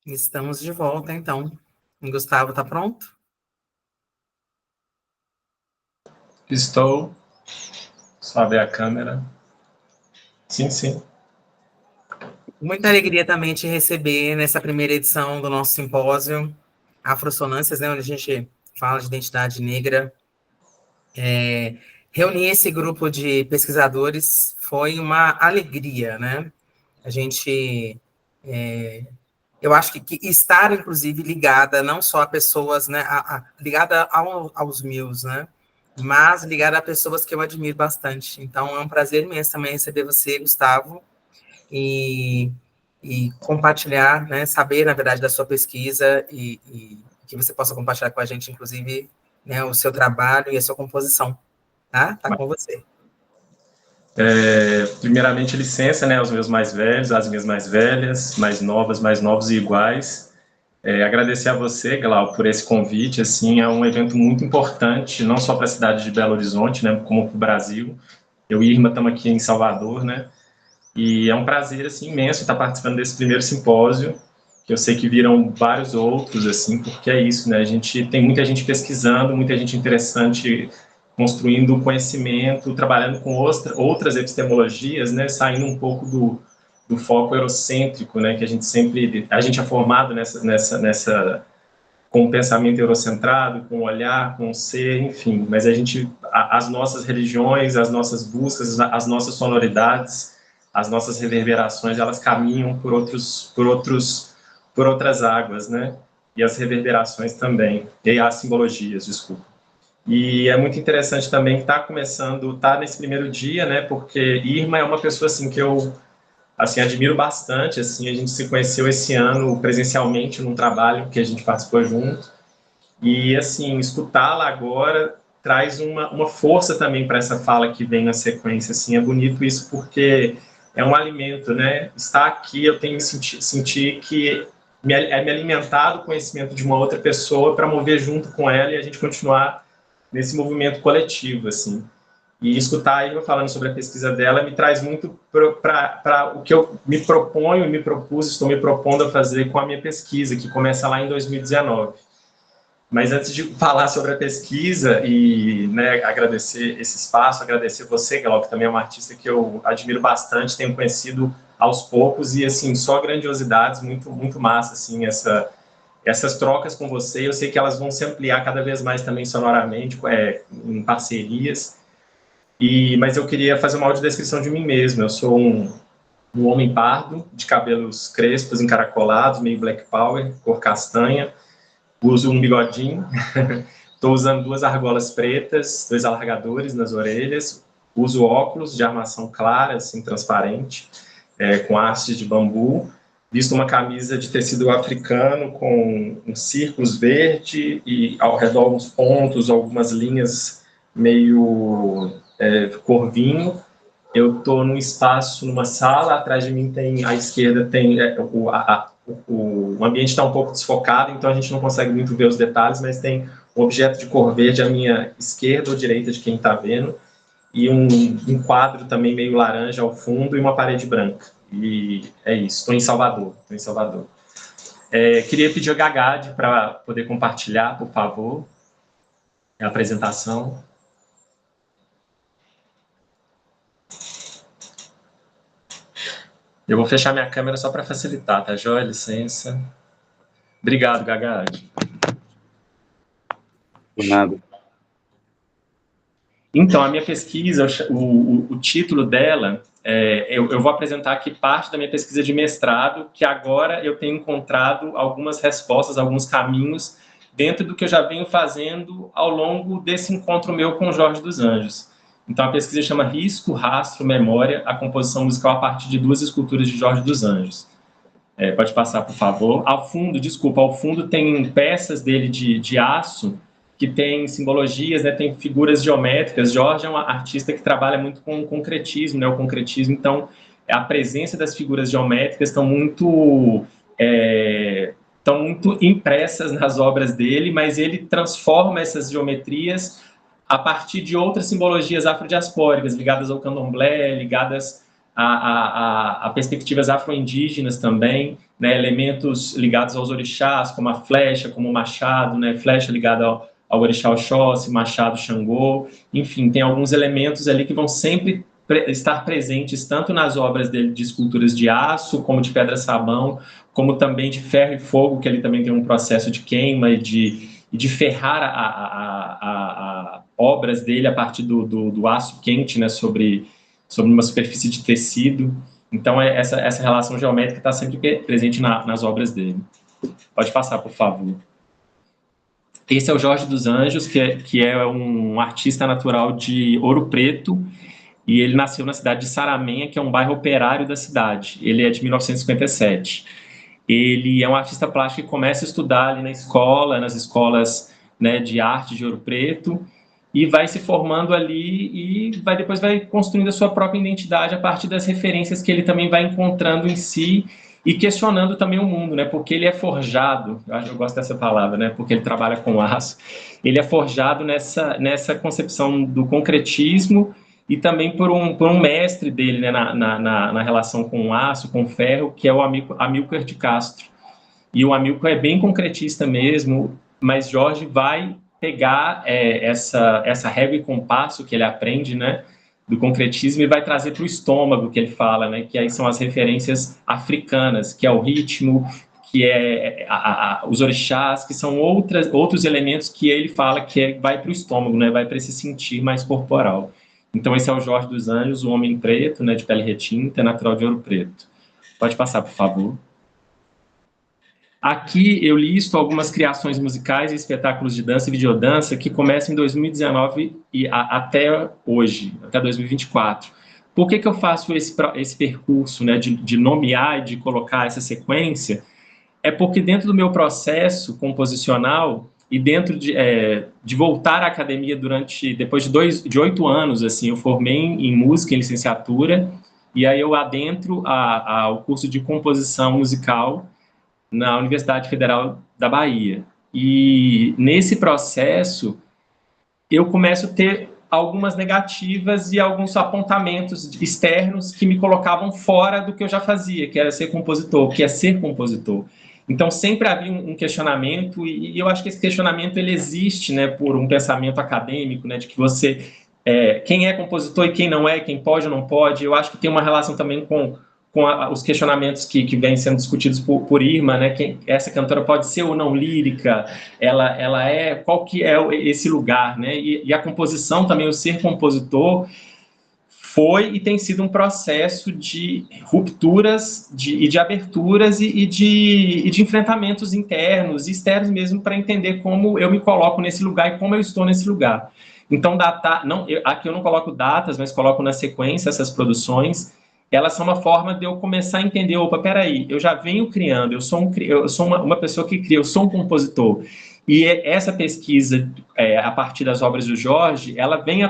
Estamos de volta, então. Gustavo, tá pronto? Estou. Só ver a câmera. Sim, sim. Muita alegria também te receber nessa primeira edição do nosso simpósio Afrossonâncias, né, onde a gente fala de identidade negra. Reunir esse grupo de pesquisadores foi uma alegria, né? A gente... eu acho que estar, inclusive, ligada não só a pessoas, né, ligada aos meus, né, mas ligada a pessoas que eu admiro bastante. Então, é um prazer imenso também receber você, Gustavo, e, e compartilhar, né, saber, na verdade, da sua pesquisa e que você possa compartilhar com a gente, inclusive, né, o seu trabalho e a sua composição. Tá? Tá com você. Primeiramente, licença, né, aos meus mais velhos, às minhas mais velhas, mais novos e iguais. Agradecer a você, Glau, por esse convite. Assim, é um evento muito importante, não só para a cidade de Belo Horizonte, né, como para o Brasil. Eu e Irma estamos aqui em Salvador, né, e é um prazer assim, imenso estar participando desse primeiro simpósio, que eu sei que virão vários outros, assim, porque é isso, né, tem muita gente pesquisando, muita gente interessante construindo conhecimento, trabalhando com outras epistemologias, né, saindo um pouco do foco eurocêntrico, né, que a gente é formado com o pensamento eurocentrado, com o olhar, com o ser, enfim, mas as nossas religiões, as nossas buscas, as nossas sonoridades, as nossas reverberações, elas caminham por outras águas, né, e as reverberações também, e as simbologias, desculpa. E é muito interessante também que está nesse primeiro dia, né? Porque Irma é uma pessoa assim que eu assim admiro bastante. Assim, a gente se conheceu esse ano presencialmente num trabalho que a gente participou junto. E assim escutá-la agora traz uma força também para essa fala que vem na sequência. Assim, é bonito isso porque é um alimento, né? Estar aqui eu tenho sentir que me alimentar do conhecimento de uma outra pessoa para mover junto com ela e a gente continuar nesse movimento coletivo, assim. E escutar a Iva falando sobre a pesquisa dela me traz muito para o que eu me proponho, estou me propondo a fazer com a minha pesquisa, que começa lá em 2019. Mas antes de falar sobre a pesquisa e, né, agradecer esse espaço, agradecer você, Glau, que também é uma artista que eu admiro bastante, tenho conhecido aos poucos e, assim, só grandiosidades, muito, muito massa, assim, essas trocas com você. Eu sei que elas vão se ampliar cada vez mais também sonoramente, em parcerias. Mas eu queria fazer uma audiodescrição de mim mesmo. Eu sou um homem pardo, de cabelos crespos, encaracolados, meio black power, cor castanha. Uso um bigodinho. Estou usando 2 argolas pretas, 2 alargadores nas orelhas. Uso óculos de armação clara, assim, transparente, com hastes de bambu. Visto uma camisa de tecido africano com uns círculos verde e ao redor uns pontos, algumas linhas meio cor-vinho. Eu estou num espaço, numa sala, atrás de mim à esquerda tem o ambiente está um pouco desfocado, então a gente não consegue muito ver os detalhes, mas tem um objeto de cor verde à minha esquerda ou direita de quem está vendo, e um quadro também meio laranja ao fundo e uma parede branca. E é isso, estou em Salvador. Queria pedir a Gagade para poder compartilhar, por favor, a apresentação. Eu vou fechar minha câmera só para facilitar, tá, Joia? Licença. Obrigado, Gagade. De nada. Então, a minha pesquisa, o título dela, eu vou apresentar aqui parte da minha pesquisa de mestrado, que agora eu tenho encontrado algumas respostas, alguns caminhos, dentro do que eu já venho fazendo ao longo desse encontro meu com o Jorge dos Anjos. Então, a pesquisa chama Risco, Rastro, Memória, a composição musical a partir de 2 esculturas de Jorge dos Anjos. Pode passar, por favor. Ao fundo tem peças dele de aço, que tem simbologias, né, tem figuras geométricas. Jorge é um artista que trabalha muito com o concretismo, né, o concretismo, então a presença das figuras geométricas estão muito impressas nas obras dele, mas ele transforma essas geometrias a partir de outras simbologias afrodiaspóricas, ligadas ao candomblé, ligadas a perspectivas afro-indígenas também, né, elementos ligados aos orixás, como a flecha, como o machado, né, flecha ligada ao orixá Oxóssi, machado Xangô, enfim, tem alguns elementos ali que vão sempre estar presentes tanto nas obras dele de esculturas de aço, como de pedra-sabão, como também de ferro e fogo, que ele também tem um processo de queima e de ferrar obras dele a partir do aço quente, né, sobre uma superfície de tecido. Então, essa relação geométrica está sempre presente nas obras dele. Pode passar, por favor. Esse é o Jorge dos Anjos, que é um artista natural de Ouro Preto, e ele nasceu na cidade de Saramenha, que é um bairro operário da cidade. Ele é de 1957. Ele é um artista plástico que começa a estudar ali nas escolas, né, de arte de Ouro Preto, e vai se formando ali e depois vai construindo a sua própria identidade a partir das referências que ele também vai encontrando em si e questionando também o mundo, né? Porque ele é forjado, eu gosto dessa palavra, né? Porque ele trabalha com aço, ele é forjado nessa concepção do concretismo e também por um mestre dele, né? na relação com o aço, com o ferro, que é o Amílcar de Castro. E o Amílcar é bem concretista mesmo, mas Jorge vai pegar essa régua e compasso que ele aprende, né, do concretismo, e vai trazer para o estômago, que ele fala, né, que aí são as referências africanas, que é o ritmo, que é os orixás, que são outros elementos que ele fala que vai para o estômago, né, vai para esse sentir mais corporal. Então, esse é o Jorge dos Anjos, o homem preto, né, de pele retinta, natural de Ouro Preto. Pode passar, por favor. Aqui eu listo algumas criações musicais e espetáculos de dança e videodança que começam em 2019 e até hoje, até 2024. Por que eu faço esse percurso, né, de nomear e de colocar essa sequência? É porque dentro do meu processo composicional e dentro de voltar à academia depois de 8 anos, assim, eu formei em música, em licenciatura, e aí eu adentro ao curso de composição musical na Universidade Federal da Bahia. E nesse processo, eu começo a ter algumas negativas e alguns apontamentos externos que me colocavam fora do que eu já fazia, que era ser compositor, que é ser compositor. Então, sempre havia um questionamento, e eu acho que esse questionamento ele existe, né, por um pensamento acadêmico, né, de que você... quem é compositor e quem não é, quem pode ou não pode. Eu acho que tem uma relação também com os questionamentos que vêm sendo discutidos por Irma, né? Essa cantora pode ser ou não lírica, qual que é esse lugar, né? E a composição também, o ser compositor, foi e tem sido um processo de rupturas e de aberturas e de enfrentamentos internos e externos mesmo, para entender como eu me coloco nesse lugar e como eu estou nesse lugar. Então, aqui eu não coloco datas, mas coloco na sequência essas produções. Elas são uma forma de eu começar a entender, peraí, eu já venho criando, eu sou uma pessoa que cria, eu sou um compositor. E essa pesquisa, a partir das obras do Jorge, ela vem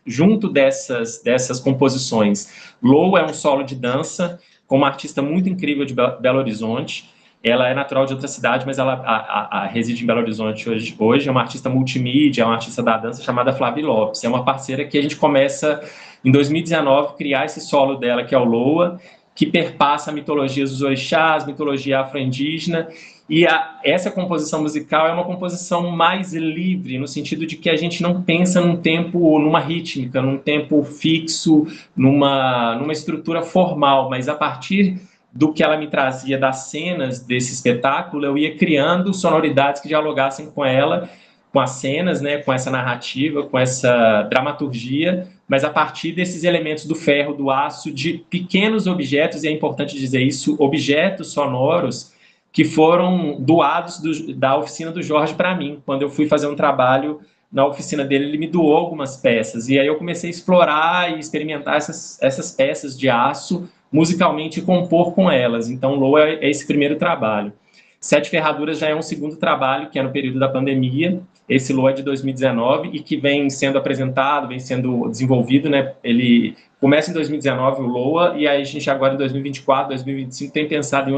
junto dessas composições. Lou é um solo de dança, com uma artista muito incrível de Belo Horizonte. Ela é natural de outra cidade, mas ela reside em Belo Horizonte hoje. É uma artista multimídia, é uma artista da dança chamada Flávia Lopes. É uma parceira que a gente começa, em 2019, criar esse solo dela, que é o Loa, que perpassa mitologias dos orixás, mitologia afro-indígena. E essa composição musical é uma composição mais livre, no sentido de que a gente não pensa num tempo, numa rítmica, num tempo fixo, numa estrutura formal, mas a partir do que ela me trazia das cenas desse espetáculo, eu ia criando sonoridades que dialogassem com ela, com as cenas, né, com essa narrativa, com essa dramaturgia, mas a partir desses elementos do ferro, do aço, de pequenos objetos, e é importante dizer isso, objetos sonoros que foram doados da oficina do Jorge para mim. Quando eu fui fazer um trabalho na oficina dele, ele me doou algumas peças, e aí eu comecei a explorar e experimentar essas peças de aço musicalmente e compor com elas. Então, Lou é esse primeiro trabalho. Sete Ferraduras já é um segundo trabalho, que é no período da pandemia. Esse Lou é de 2019 e que vem sendo apresentado, vem sendo desenvolvido, né? Ele começa em 2019, o Loa, e aí a gente agora em 2024, 2025 tem pensado em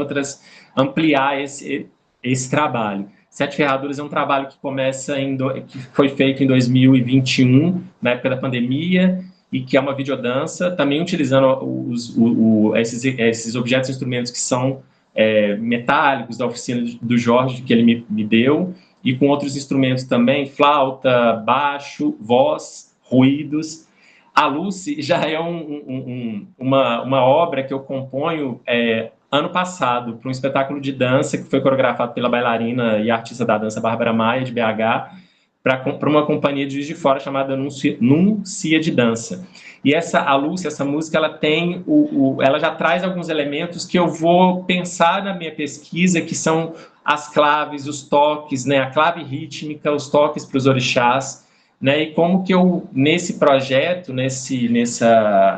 ampliar esse trabalho. Sete Ferraduras é um trabalho que que foi feito em 2021, na época da pandemia, e que é uma videodança, também utilizando esses objetos e instrumentos que são metálicos da oficina do Jorge, que ele me deu, e com outros instrumentos também, flauta, baixo, voz, ruídos. A Lucy já é uma obra que eu componho ano passado para um espetáculo de dança que foi coreografado pela bailarina e artista da dança Bárbara Maia, de BH, para uma companhia de Juiz de Fora chamada Núncia de Dança. E a Lucy, essa música, ela já traz alguns elementos que eu vou pensar na minha pesquisa, que são as claves, os toques, né, a clave rítmica, os toques para os orixás, né, e como que eu, nesse projeto, nesse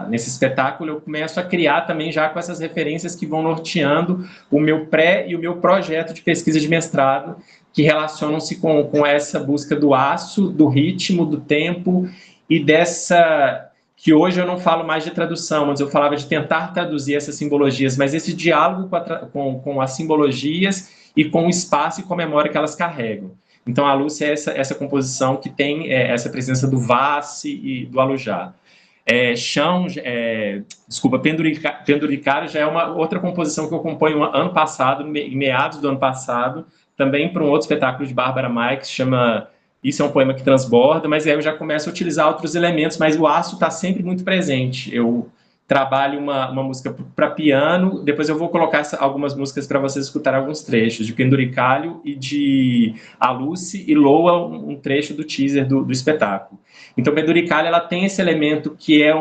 espetáculo, eu começo a criar também já com essas referências que vão norteando o meu pré e o meu projeto de pesquisa de mestrado, que relacionam-se com essa busca do aço, do ritmo, do tempo e dessa... que hoje eu não falo mais de tradução, mas eu falava de tentar traduzir essas simbologias, mas esse diálogo com as simbologias e com o espaço e com a memória que elas carregam. Então, a Lúcia é essa composição que tem essa presença do Vasse e do Alujá. Penduricário já é uma outra composição que eu componho ano passado, em meados do ano passado, também para um outro espetáculo de Bárbara Maia, que se chama Isso é um Poema que Transborda, mas aí eu já começo a utilizar outros elementos, mas o aço está sempre muito presente. Eu trabalho uma música para piano, depois eu vou colocar algumas músicas para vocês escutarem alguns trechos, de Penduricalho e de A Lucy, e Loa, um trecho do teaser do espetáculo. Então, Penduricalho, ela tem esse elemento que é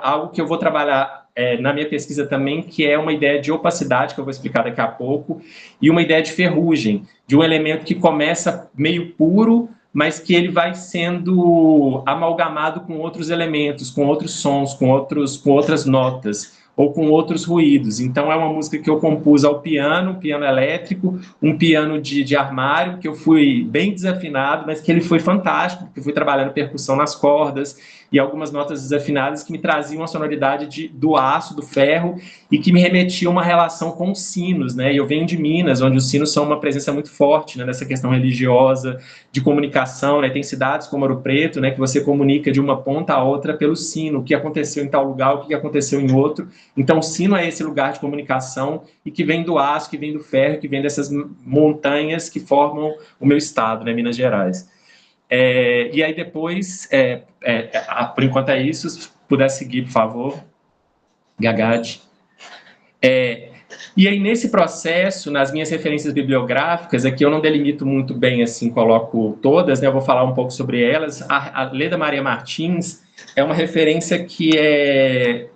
algo que eu vou trabalhar na minha pesquisa também, que é uma ideia de opacidade, que eu vou explicar daqui a pouco, e uma ideia de ferrugem, de um elemento que começa meio puro, mas que ele vai sendo amalgamado com outros elementos, com outros sons, com outras notas, ou com outros ruídos. Então, é uma música que eu compus ao piano elétrico, um piano de armário, que eu fui bem desafinado, mas que ele foi fantástico, porque eu fui trabalhando percussão nas cordas, e algumas notas desafinadas que me traziam a sonoridade do aço, do ferro, e que me remetiam a uma relação com os sinos, né? E eu venho de Minas, onde os sinos são uma presença muito forte, né, nessa questão religiosa, de comunicação, né? Tem cidades como Ouro Preto, né, que você comunica de uma ponta a outra pelo sino, o que aconteceu em tal lugar, o que aconteceu em outro. Então, o sino é esse lugar de comunicação e que vem do aço, que vem do ferro, que vem dessas montanhas que formam o meu estado, né, Minas Gerais. E aí depois, por enquanto é isso, se puder seguir, por favor, Gagade. E aí, nesse processo, nas minhas referências bibliográficas, aqui eu não delimito muito bem, assim, coloco todas, né, eu vou falar um pouco sobre elas. A Leda Maria Martins é uma referência que é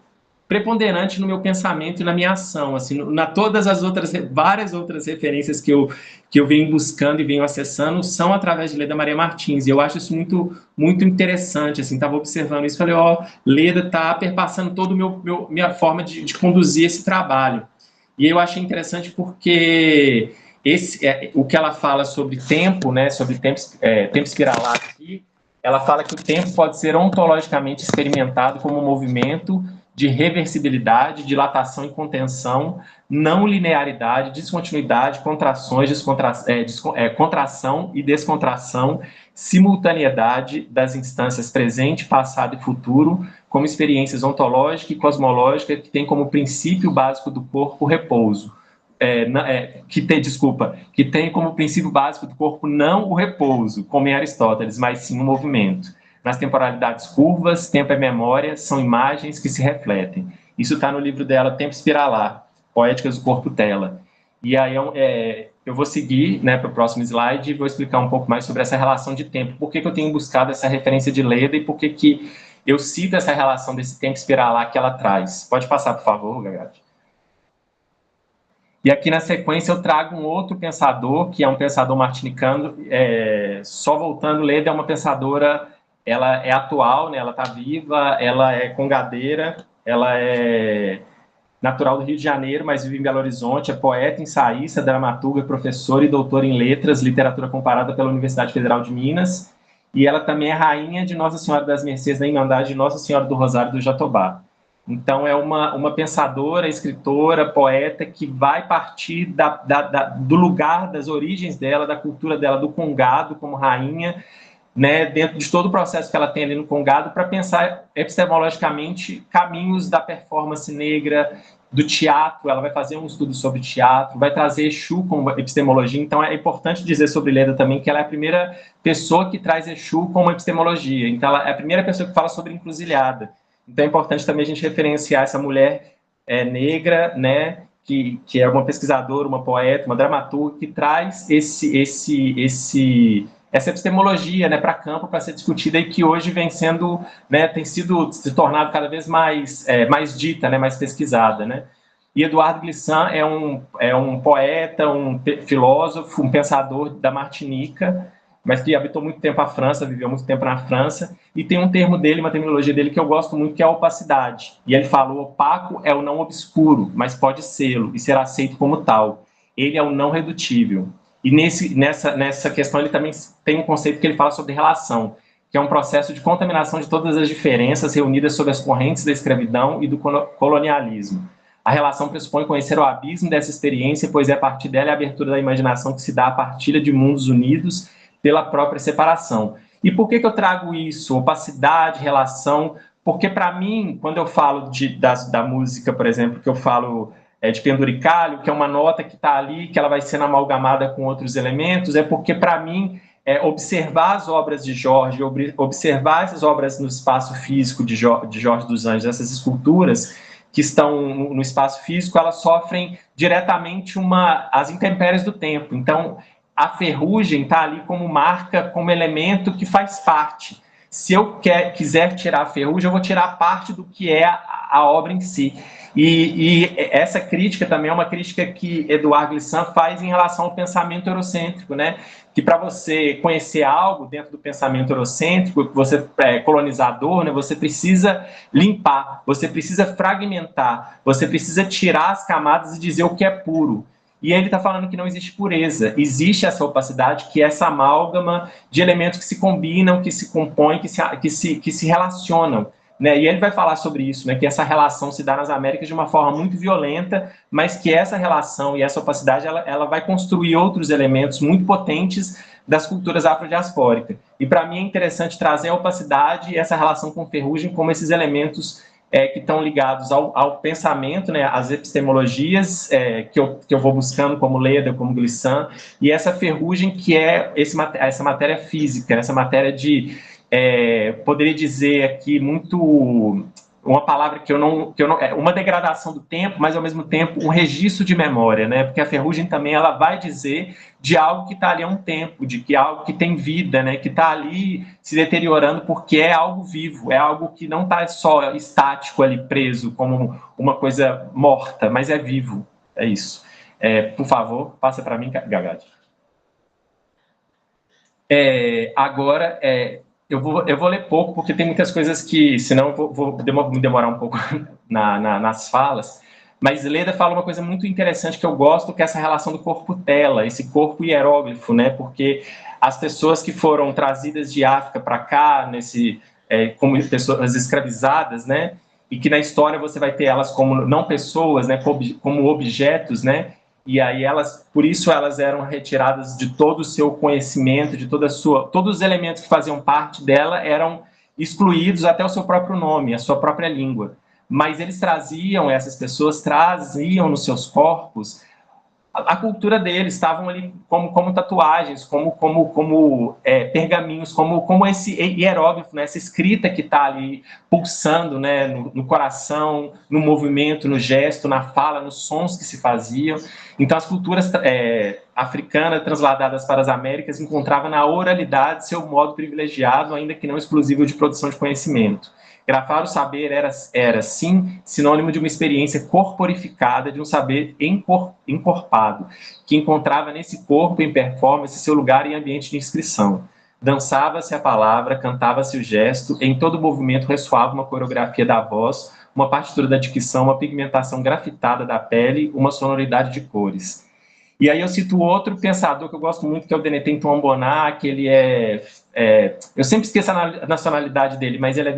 preponderante no meu pensamento e na minha ação, assim, todas as várias outras referências que eu venho buscando e venho acessando são através de Leda Maria Martins, e eu acho isso muito, muito interessante, assim, estava observando isso, falei, Leda está perpassando toda a minha forma de conduzir esse trabalho, e eu achei interessante porque o que ela fala sobre tempo, né, sobre tempo espiralar aqui, ela fala que o tempo pode ser ontologicamente experimentado como um movimento de reversibilidade, dilatação e contenção, não linearidade, descontinuidade, contrações, contração e descontração, simultaneidade das instâncias presente, passado e futuro, como experiências ontológica e cosmológica que tem como princípio básico do corpo o repouso. Que tem como princípio básico do corpo não o repouso, como em Aristóteles, mas sim o movimento. Nas temporalidades curvas, tempo e memória são imagens que se refletem. Isso está no livro dela, Tempo Espiralar, Poéticas do Corpo Tela. E aí eu vou seguir, né, para o próximo slide e vou explicar um pouco mais sobre essa relação de tempo. Por que eu tenho buscado essa referência de Leda e por que eu cito essa relação desse tempo espiralar que ela traz. Pode passar, por favor, Gagate. E aqui na sequência eu trago um outro pensador, que é um pensador martinicano. Só voltando, Leda é uma pensadora... Ela é atual, né? Ela está viva, ela é congadeira, ela é natural do Rio de Janeiro, mas vive em Belo Horizonte, é poeta, ensaísta, dramaturga, professora e doutora em letras, literatura comparada pela Universidade Federal de Minas, e ela também é rainha de Nossa Senhora das Mercês da Irmandade de Nossa Senhora do Rosário do Jatobá. Então, é uma pensadora, escritora, poeta, que vai partir do lugar, das origens dela, da cultura dela, do Congado como rainha, né, dentro de todo o processo que ela tem ali no Congado, para pensar epistemologicamente caminhos da performance negra, do teatro. Ela vai fazer um estudo sobre teatro, vai trazer Exu como epistemologia. Então é importante dizer sobre Leda também que ela é a primeira pessoa que traz Exu como epistemologia. Então ela é a primeira pessoa que fala sobre encruzilhada. Então é importante também a gente referenciar essa mulher negra, né, que é uma pesquisadora, uma poeta, uma dramaturga, que traz essa epistemologia, né, para campo, para ser discutida, e que hoje vem sendo, né, tem sido se tornado cada vez mais dita, né, mais pesquisada, né. E Eduardo Glissant é um poeta, um filósofo, um pensador da Martinica, mas que habitou muito tempo a França, viveu muito tempo na França, e tem um termo dele, uma terminologia dele que eu gosto muito, que é a opacidade. E ele fala: o opaco é o não obscuro, mas pode sê-lo e será aceito como tal. Ele é o não redutível. E nessa questão ele também tem um conceito que ele fala sobre relação, que é um processo de contaminação de todas as diferenças reunidas sob as correntes da escravidão e do colonialismo. A relação pressupõe conhecer o abismo dessa experiência, pois é a partir dela a abertura da imaginação que se dá a partilha de mundos unidos pela própria separação. E por que eu trago isso? Opacidade, relação, porque para mim, quando eu falo da música, por exemplo, que eu falo de penduricalho, que é uma nota que está ali, que ela vai sendo amalgamada com outros elementos, é porque para mim, observar as obras de Jorge, observar essas obras no espaço físico de Jorge dos Anjos, essas esculturas que estão no espaço físico, elas sofrem diretamente as intempéries do tempo. Então, a ferrugem está ali como marca, como elemento que faz parte. Se eu quiser tirar a ferrugem, eu vou tirar parte do que é a obra em si. E essa crítica também é uma crítica que Eduardo Glissant faz em relação ao pensamento eurocêntrico, né? Que para você conhecer algo dentro do pensamento eurocêntrico, você é colonizador, né? Você precisa limpar, você precisa fragmentar, você precisa tirar as camadas e dizer o que é puro. E ele está falando que não existe pureza, existe essa opacidade, que é essa amálgama de elementos que se combinam, que se compõem, que se relacionam. Né? E ele vai falar sobre isso, né? Que essa relação se dá nas Américas de uma forma muito violenta, mas que essa relação e essa opacidade ela vai construir outros elementos muito potentes das culturas afrodiaspóricas. E para mim é interessante trazer a opacidade e essa relação com ferrugem como esses elementos que estão ligados ao pensamento, né, às epistemologias que eu vou buscando, como Leda, como Glissant, e essa ferrugem que é essa matéria física, essa matéria de, poderia dizer aqui muito, uma palavra que eu não uma degradação do tempo, mas ao mesmo tempo um registro de memória, né, porque a ferrugem também ela vai dizer de algo que está ali há um tempo, de que algo que tem vida, né, que está ali se deteriorando porque é algo vivo, é algo que não está só estático ali, preso, como uma coisa morta, mas é vivo, é isso. Por favor, passa para mim, Gagadi. Agora, eu vou ler pouco, porque tem muitas coisas que, senão eu vou me demorar um pouco nas falas. Mas Leda fala uma coisa muito interessante que eu gosto, que é essa relação do corpo-tela, esse corpo hieróglifo, né? Porque as pessoas que foram trazidas de África para cá, como pessoas escravizadas, né? E que na história você vai ter elas como não pessoas, né? Como objetos, né? E aí por isso elas eram retiradas de todo o seu conhecimento, de todos os elementos que faziam parte dela eram excluídos, até o seu próprio nome, a sua própria língua. Mas essas pessoas traziam nos seus corpos a cultura deles, estavam ali como tatuagens, como pergaminhos, como esse hieróglifo, né, essa escrita que está ali pulsando, né, no coração, no movimento, no gesto, na fala, nos sons que se faziam. Então, as culturas africanas transladadas para as Américas encontravam na oralidade seu modo privilegiado, ainda que não exclusivo, de produção de conhecimento. Grafar o saber era, sim, sinônimo de uma experiência corporificada, de um saber encorpado, que encontrava nesse corpo, em performance, seu lugar em ambiente de inscrição. Dançava-se a palavra, cantava-se o gesto, em todo movimento ressoava uma coreografia da voz, uma partitura da dicção, uma pigmentação grafitada da pele, uma sonoridade de cores. E aí eu cito outro pensador que eu gosto muito, que é o Denetem Tuambona, que ele eu sempre esqueço a nacionalidade dele, mas ele é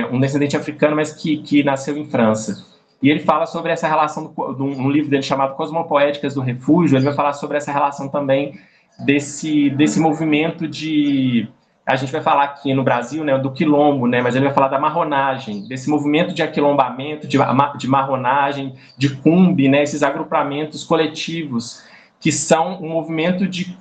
um descendente africano, mas que nasceu em França. E ele fala sobre essa relação, um livro dele chamado Cosmopoéticas do Refúgio, ele vai falar sobre essa relação também desse movimento de... A gente vai falar aqui no Brasil, né, do quilombo, né, mas ele vai falar da marronagem, desse movimento de aquilombamento, de marronagem, de cumbe, né, esses agrupamentos coletivos, que são um movimento de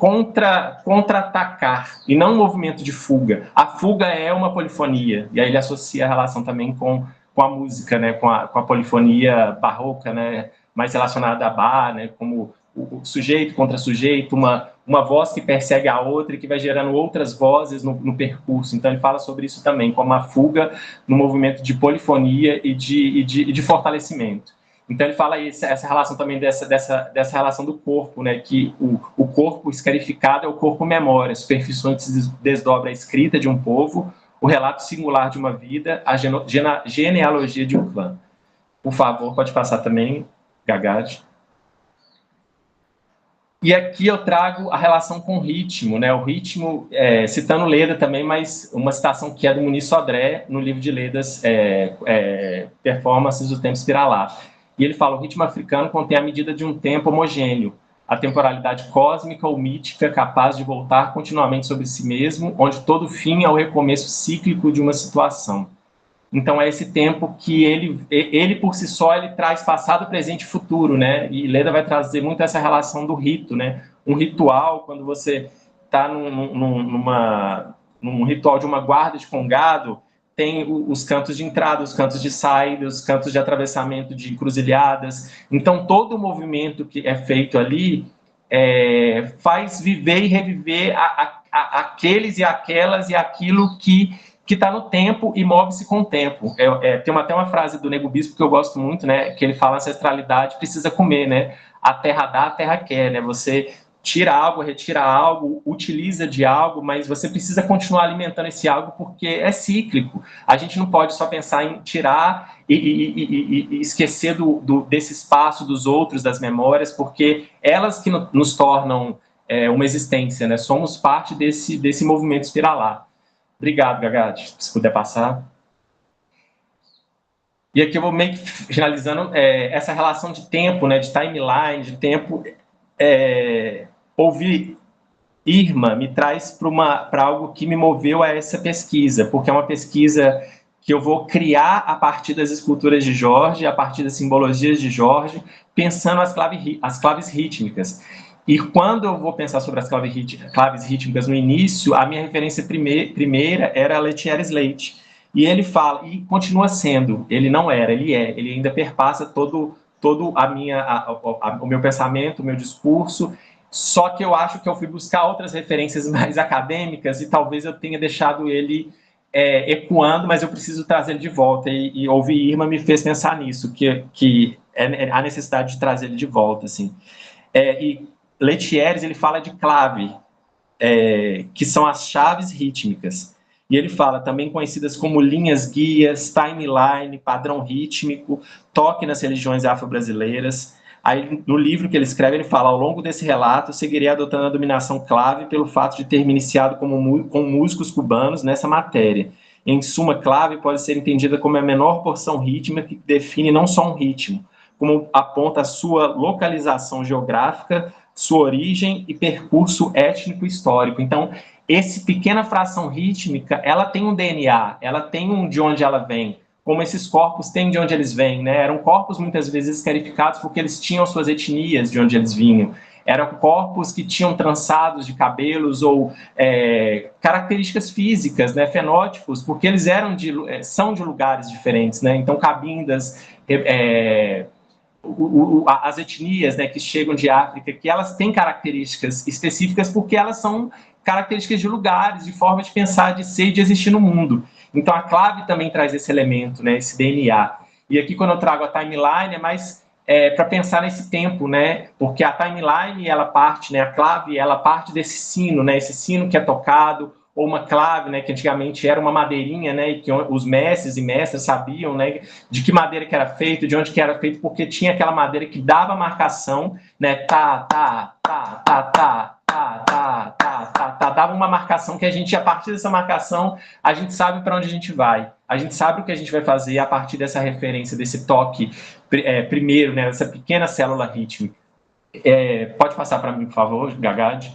contra-atacar, e não um movimento de fuga. A fuga é uma polifonia, e aí ele associa a relação também com a música, né, com a polifonia barroca, né, mais relacionada a Bach, né, como o sujeito contra sujeito, uma voz que persegue a outra e que vai gerando outras vozes no percurso. Então, ele fala sobre isso também, como a fuga no movimento de polifonia e de fortalecimento. Então, ele fala essa relação também dessa relação do corpo, né, que o corpo escarificado é o corpo memória, a superfície onde se desdobra a escrita de um povo, o relato singular de uma vida, a genealogia de um clã. Por favor, pode passar também, Gagad. E aqui eu trago a relação com o ritmo, né? O ritmo, citando Leda também, mas uma citação que é do Muniz Sodré, no livro de Ledas, Performances do Tempo Espiralar. E ele fala, o ritmo africano contém a medida de um tempo homogêneo, a temporalidade cósmica ou mítica capaz de voltar continuamente sobre si mesmo, onde todo fim é o recomeço cíclico de uma situação. Então, é esse tempo que ele por si só, ele traz passado, presente e futuro, né? E Leda vai trazer muito essa relação do rito, né? Um ritual, quando você está num ritual de uma guarda de congado, tem os cantos de entrada, os cantos de saída, os cantos de atravessamento de encruzilhadas. Então, todo o movimento que é feito ali faz viver e reviver aqueles e aquelas e aquilo que está no tempo e move-se com o tempo. Tem até uma frase do Nego Bispo que eu gosto muito, né, que ele fala, ancestralidade precisa comer, né? A terra dá, a terra quer, né? Você tira algo, retira algo, utiliza de algo, mas você precisa continuar alimentando esse algo porque é cíclico. A gente não pode só pensar em tirar e esquecer desse espaço dos outros, das memórias, porque elas que nos tornam uma existência, né? Somos parte desse movimento espiralar. Obrigado, Gagad, se puder passar. E aqui eu vou meio que finalizando essa relação de tempo, né, de timeline, de tempo. Ouvir Irma me traz para algo que me moveu a essa pesquisa, porque é uma pesquisa que eu vou criar a partir das esculturas de Jorge, a partir das simbologias de Jorge, pensando as claves rítmicas. E quando eu vou pensar sobre as claves rítmicas no início, a minha referência primeira era Lettieri Slate. E ele fala, e continua sendo, ele não era, ele ainda perpassa todo o meu pensamento, o meu discurso, só que eu acho que eu fui buscar outras referências mais acadêmicas e talvez eu tenha deixado ele ecoando, mas eu preciso trazer ele de volta. E ouvir Irma me fez pensar nisso, que é a necessidade de trazer ele de volta, assim. E Lettieri, ele fala de clave, que são as chaves rítmicas. E ele fala também conhecidas como linhas guias, timeline, padrão rítmico, toque nas religiões afro-brasileiras. Aí, no livro que ele escreve, ele fala, ao longo desse relato, eu seguirei adotando a dominação clave pelo fato de ter me iniciado com músicos cubanos nessa matéria. Em suma, clave pode ser entendida como a menor porção rítmica que define não só um ritmo, como aponta a sua localização geográfica, sua origem e percurso étnico-histórico. Então, essa pequena fração rítmica, ela tem um DNA, ela tem de onde ela vem, como esses corpos têm de onde eles vêm, né? Eram corpos muitas vezes escarificados porque eles tinham suas etnias de onde eles vinham. Eram corpos que tinham trançados de cabelos ou características físicas, né? Fenótipos, porque eles são de lugares diferentes, né? Então, cabindas, as etnias, né, que chegam de África, que elas têm características específicas porque elas são características de lugares, de forma de pensar, de ser e de existir no mundo. Então, a clave também traz esse elemento, né, esse DNA. E aqui, quando eu trago a timeline, é mais para pensar nesse tempo, né, porque a timeline, ela parte, né, a clave, ela parte desse sino, né, esse sino que é tocado, ou uma clave, né, que antigamente era uma madeirinha, né, e que os mestres e mestras sabiam, né, de que madeira que era feito, de onde que era feito, porque tinha aquela madeira que dava marcação, né, dava uma marcação que a gente, a partir dessa marcação, a gente sabe para onde a gente vai, a gente sabe o que a gente vai fazer a partir dessa referência, desse toque primeiro, né, dessa pequena célula rítmica. Pode passar para mim, por favor, Gagad?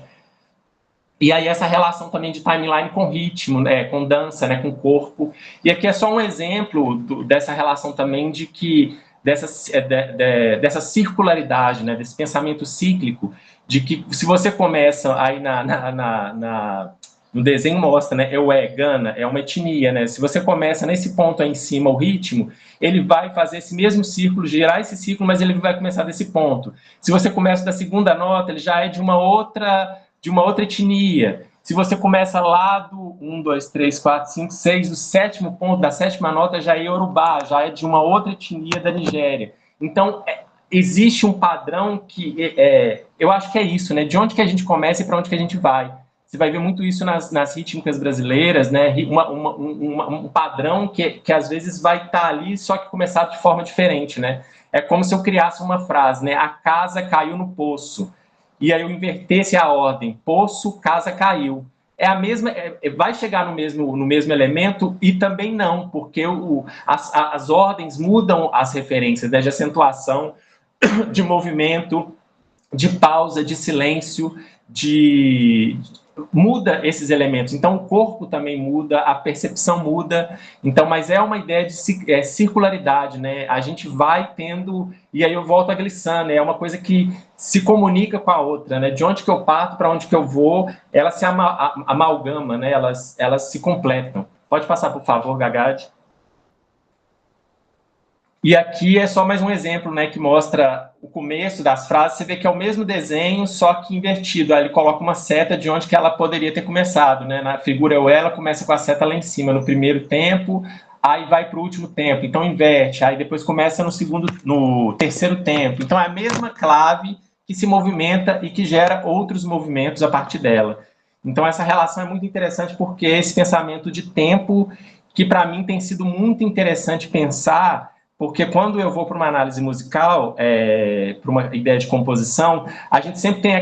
E aí essa relação também de timeline com ritmo, né, com dança, né, com corpo. E aqui é só um exemplo dessa relação também de que dessa circularidade, né, desse pensamento cíclico, de que se você começa aí no desenho mostra, né, Gana, é uma etnia, né, se você começa nesse ponto aí em cima, o ritmo, ele vai fazer esse mesmo círculo, girar esse círculo, mas ele vai começar desse ponto. Se você começa da segunda nota, ele já é de uma outra etnia. Se você começa lá do 1, 2, 3, 4, 5, 6, o sétimo ponto da sétima nota já é Yorubá, já é de uma outra etnia da Nigéria. Então, existe um padrão que eu acho que é isso, né? De onde que a gente começa e para onde que a gente vai. Você vai ver muito isso nas rítmicas brasileiras, né? Um padrão que às vezes vai estar ali, só que começar de forma diferente, né? É como se eu criasse uma frase, né? A casa caiu no poço. E aí eu invertesse a ordem, poço, casa, caiu. É a mesma, vai chegar no mesmo elemento e também não, porque as ordens mudam as referências, né, de acentuação, de movimento, de pausa, de silêncio, muda esses elementos. Então, o corpo também muda, a percepção muda. Então, mas é uma ideia de circularidade, né? A gente vai tendo... E aí eu volto a Glissando, né? É uma coisa que se comunica com a outra, né? De onde que eu parto, para onde que eu vou, elas se amalgamam, né? Elas se completam. Pode passar, por favor, Gagad. E aqui é só mais um exemplo, né, que mostra o começo das frases. Você vê que é o mesmo desenho, só que invertido. Aí ele coloca uma seta de onde que ela poderia ter começado, né? Na figura ela começa com a seta lá em cima, no primeiro tempo, aí vai para o último tempo. Então inverte, aí depois começa no terceiro tempo. Então é a mesma clave que se movimenta e que gera outros movimentos a partir dela. Então essa relação é muito interessante porque esse pensamento de tempo, que para mim tem sido muito interessante pensar. Porque quando eu vou para uma análise musical, para uma ideia de composição, a gente sempre tem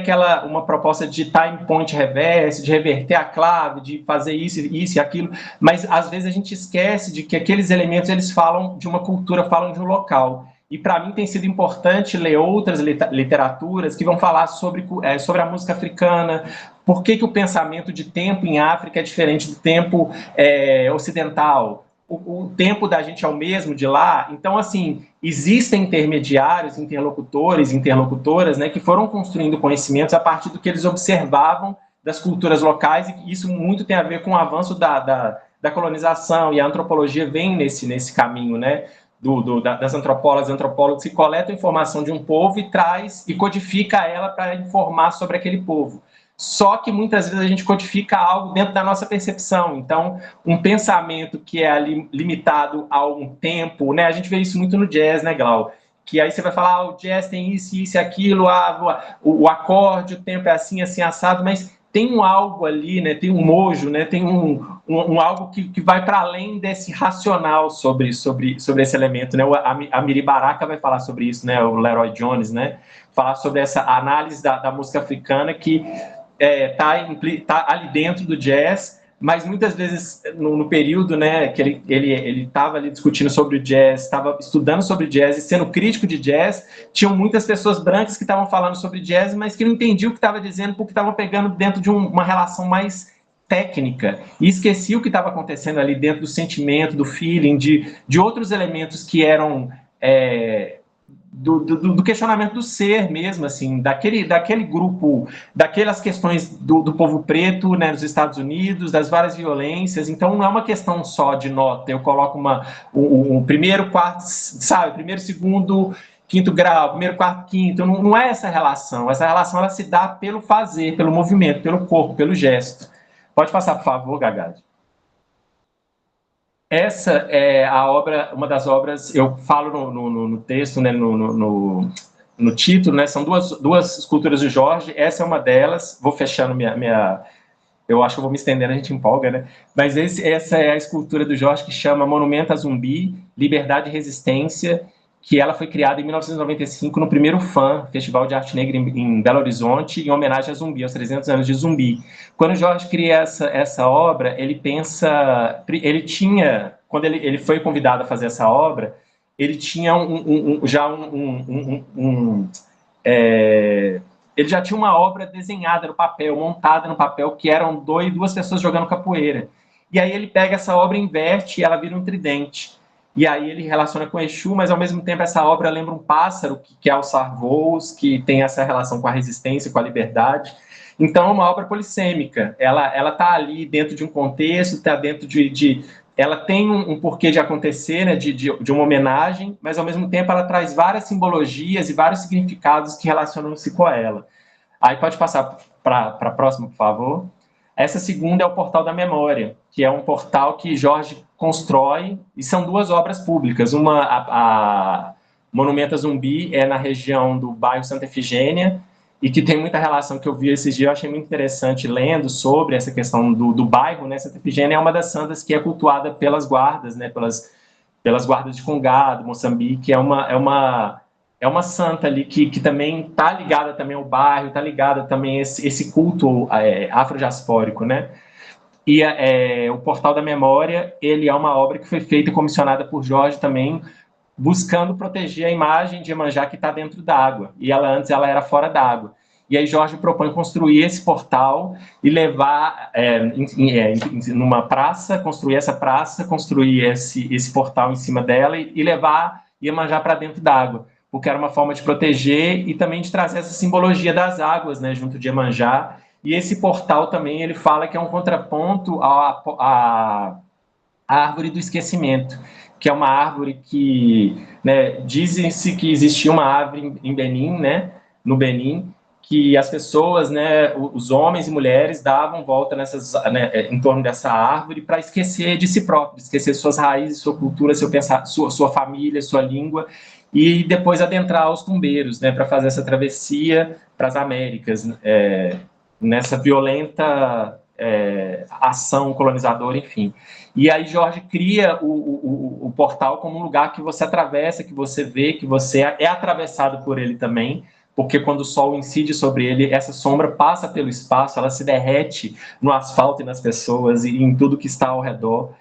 uma proposta de time point reverse, de reverter a clave, de fazer isso e aquilo, mas às vezes a gente esquece de que aqueles elementos eles falam de uma cultura, falam de um local. E para mim tem sido importante ler outras literaturas que vão falar sobre a música africana, por que o pensamento de tempo em África é diferente do tempo ocidental. O tempo da gente é o mesmo de lá. Então, assim, existem intermediários, interlocutores, interlocutoras, né, que foram construindo conhecimentos a partir do que eles observavam das culturas locais, e isso muito tem a ver com o avanço da colonização, e a antropologia vem nesse caminho, né, das antropólogos que coletam informação de um povo e traz e codifica ela para informar sobre aquele povo. Só que muitas vezes a gente codifica algo dentro da nossa percepção. Então, um pensamento que é ali limitado a um tempo, né? A gente vê isso muito no jazz, né, Glau? Que aí você vai falar, o jazz tem isso e aquilo, o acorde, o tempo é assim, assim, assado, mas tem um algo ali, né? Tem um mojo, né? Tem um algo que vai para além desse racional sobre esse elemento, né? A Miri Baraka vai falar sobre isso, né? O Leroy Jones, né? Falar sobre essa análise da música africana que tá ali dentro do jazz, mas muitas vezes no período, né, que ele estava ali discutindo sobre o jazz, estava estudando sobre jazz e sendo crítico de jazz, tinham muitas pessoas brancas que estavam falando sobre jazz, mas que não entendiam o que estava dizendo porque estavam pegando dentro de uma relação mais técnica e esqueciam o que estava acontecendo ali dentro do sentimento, do feeling, de outros elementos que eram do questionamento do ser mesmo, assim, daquele grupo, daquelas questões do povo preto, né, nos Estados Unidos, das várias violências. Então não é uma questão só de nota, eu coloco um primeiro, quarto, sabe, primeiro, segundo, quinto grau, primeiro, quarto, quinto, não é essa relação ela se dá pelo fazer, pelo movimento, pelo corpo, pelo gesto. Pode passar, por favor, Gagad. Essa é uma das obras, eu falo no texto, né, no título, né, são duas esculturas do Jorge, essa é uma delas, vou fechando eu acho que eu vou me estendendo, a gente empolga, né, mas essa é a escultura do Jorge que chama Monumento a Zumbi, Liberdade e Resistência, que ela foi criada em 1995 no primeiro FAM, Festival de Arte Negra em Belo Horizonte, em homenagem a Zumbi, aos 300 anos de Zumbi. Quando o Jorge cria essa obra, quando ele foi convidado a fazer essa obra, ele tinha ele já tinha uma obra desenhada no papel, montada no papel, que eram duas pessoas jogando capoeira. E aí ele pega essa obra, inverte e ela vira um tridente. E aí ele relaciona com Exu, mas ao mesmo tempo essa obra lembra um pássaro que quer alçar voos, que tem essa relação com a resistência, com a liberdade. Então é uma obra polissêmica. Ela está ali dentro de um contexto, está dentro ela tem um porquê de acontecer, né, de uma homenagem, mas ao mesmo tempo ela traz várias simbologias e vários significados que relacionam-se com ela. Aí pode passar para a próxima, por favor. Essa segunda é o Portal da Memória, que é um portal que Jorge constrói, e são duas obras públicas. Uma, a Monumento a Zumbi, é na região do bairro Santa Efigênia, e que tem muita relação, que eu vi esses dias, eu achei muito interessante, lendo sobre essa questão do bairro, né? Santa Efigênia é uma das santas que é cultuada pelas guardas, né? Pelas guardas de Congado, Moçambique, é uma santa ali que também está ligada também ao bairro, está ligada também a esse culto afrodiaspórico, né? E o Portal da Memória, ele é uma obra que foi feita e comissionada por Jorge também, buscando proteger a imagem de Iemanjá que está dentro d'água. E antes ela era fora d'água. E aí Jorge propõe construir esse portal e levar numa praça, construir essa praça, construir esse portal em cima dela e levar Iemanjá para dentro d'água, porque era uma forma de proteger e também de trazer essa simbologia das águas, né, junto de Iemanjá. E esse portal também, ele fala que é um contraponto à árvore do esquecimento, que é uma árvore que, né, dizem-se que existia uma árvore em Benin, né, no Benin, que as pessoas, né, os homens e mulheres davam volta em torno dessa árvore para esquecer de si próprio, esquecer suas raízes, sua cultura, sua família, sua língua, e depois adentrar os tumbeiros, né, para fazer essa travessia para as Américas, nessa violenta ação colonizadora, enfim. E aí Jorge cria o portal como um lugar que você atravessa, que você vê, que você é atravessado por ele também, porque quando o sol incide sobre ele, essa sombra passa pelo espaço, ela se derrete no asfalto e nas pessoas e em tudo que está ao redor.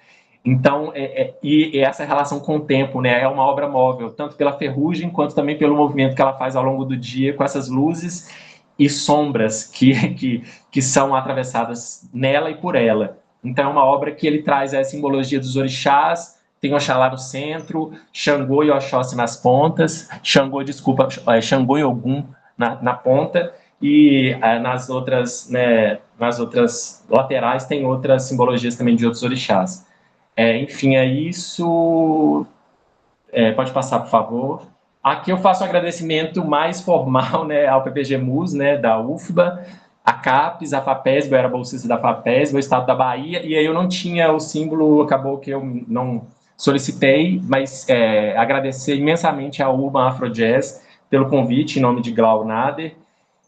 Então, e essa relação com o tempo, né, é uma obra móvel, tanto pela ferrugem, quanto também pelo movimento que ela faz ao longo do dia, com essas luzes e sombras que são atravessadas nela e por ela. Então, é uma obra que ele traz a simbologia dos orixás, tem Oxalá no centro, Xangô e Oxóssi nas pontas, Xangô e Ogum na ponta, e nas outras laterais tem outras simbologias também de outros orixás. Enfim, é isso. Pode passar, por favor. Aqui eu faço um agradecimento mais formal, né, ao PPG MUS, né, da UFBA, a CAPES, a FAPESB, eu era bolsista da FAPESB, o Estado da Bahia, e aí eu não tinha o símbolo, acabou que eu não solicitei, mas agradecer imensamente ao Urban Afro Jazz pelo convite, em nome de Glau Nader,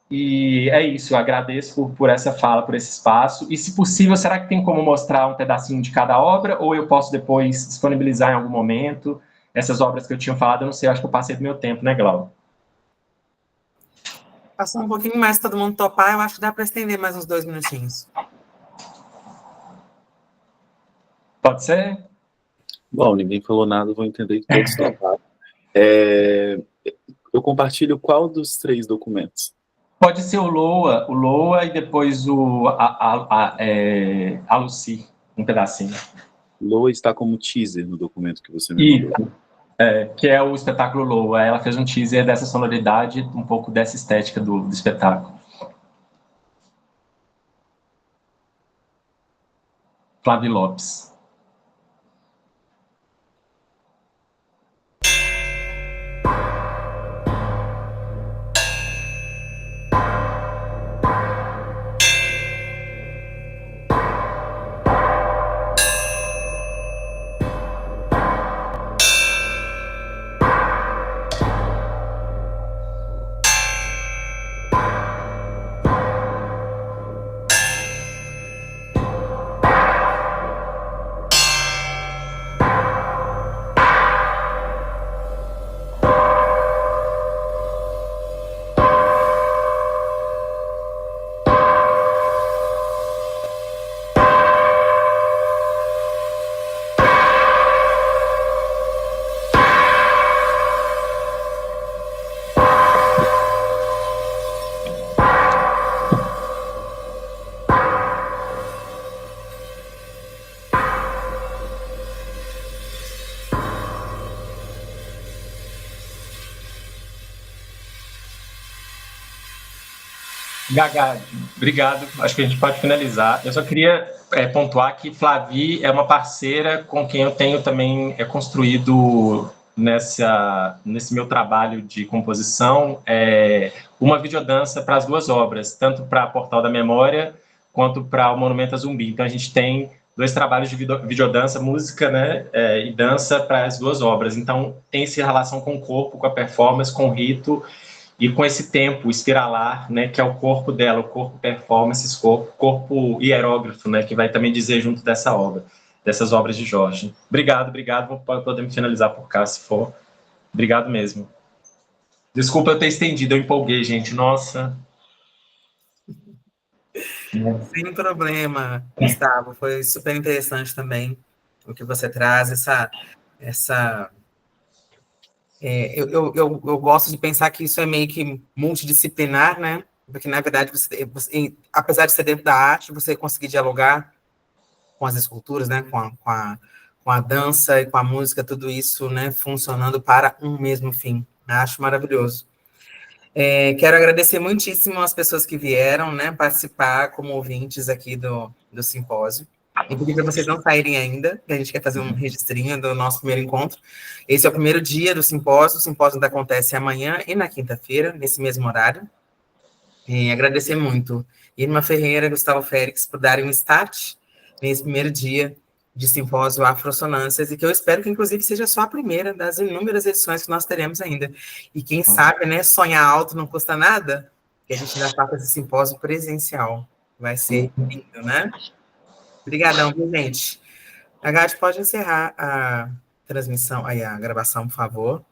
e é isso, eu agradeço por essa fala, por esse espaço, e se possível, será que tem como mostrar um pedacinho de cada obra, ou eu posso depois disponibilizar em algum momento essas obras que eu tinha falado? Eu não sei, acho que eu passei do meu tempo, né, Glau? Passou um pouquinho mais, todo mundo topar, eu acho que dá para estender mais uns 2 minutinhos. Pode ser? Bom, ninguém falou nada, vou entender que todos toparam. Eu compartilho qual dos 3 documentos? Pode ser o Loa e depois a Lucy, um pedacinho. Loa está como teaser no documento que você me mandou. Que é o espetáculo Loa. Ela fez um teaser dessa sonoridade, um pouco dessa estética do espetáculo. Flávio Lopes. Gaga, obrigado. Acho que a gente pode finalizar. Eu só queria pontuar que Flavi é uma parceira com quem eu tenho também construído nesse meu trabalho de composição uma videodança para as duas obras, tanto para Portal da Memória quanto para o Monumento a Zumbi. Então a gente tem 2 trabalhos de videodança, música, né, e dança para as 2 obras. Então tem essa relação com o corpo, com a performance, com o rito e com esse tempo espiralar, né, que é o corpo dela, o corpo performance, corpo hierógrafo, né, que vai também dizer junto dessa obra, dessas obras de Jorge. Obrigado, podemos finalizar por cá, se for. Obrigado mesmo. Desculpa eu ter estendido, eu empolguei, gente, nossa. Sem problema, Gustavo. Foi super interessante também o que você traz, eu gosto de pensar que isso é meio que multidisciplinar, né? Porque, na verdade, apesar de ser dentro da arte, você conseguir dialogar com as esculturas, né? Com a dança e com a música, tudo isso, né? Funcionando para um mesmo fim. Acho maravilhoso. Quero agradecer muitíssimo as pessoas que vieram, né, participar como ouvintes aqui do simpósio. E pedir para vocês não saírem ainda, que a gente quer fazer um registrinho do nosso primeiro encontro. Esse é o primeiro dia do simpósio. O simpósio ainda acontece amanhã e na quinta-feira, nesse mesmo horário. E agradecer muito Irma Ferreira e Gustavo Félix por darem um start nesse primeiro dia de simpósio Afrossonâncias, e que eu espero que, inclusive, seja só a primeira das inúmeras edições que nós teremos ainda. E quem sabe, né, sonhar alto não custa nada, que a gente ainda faça esse simpósio presencial. Vai ser lindo, né? Obrigadão, viu, gente? A Gade pode encerrar a transmissão, aí a gravação, por favor.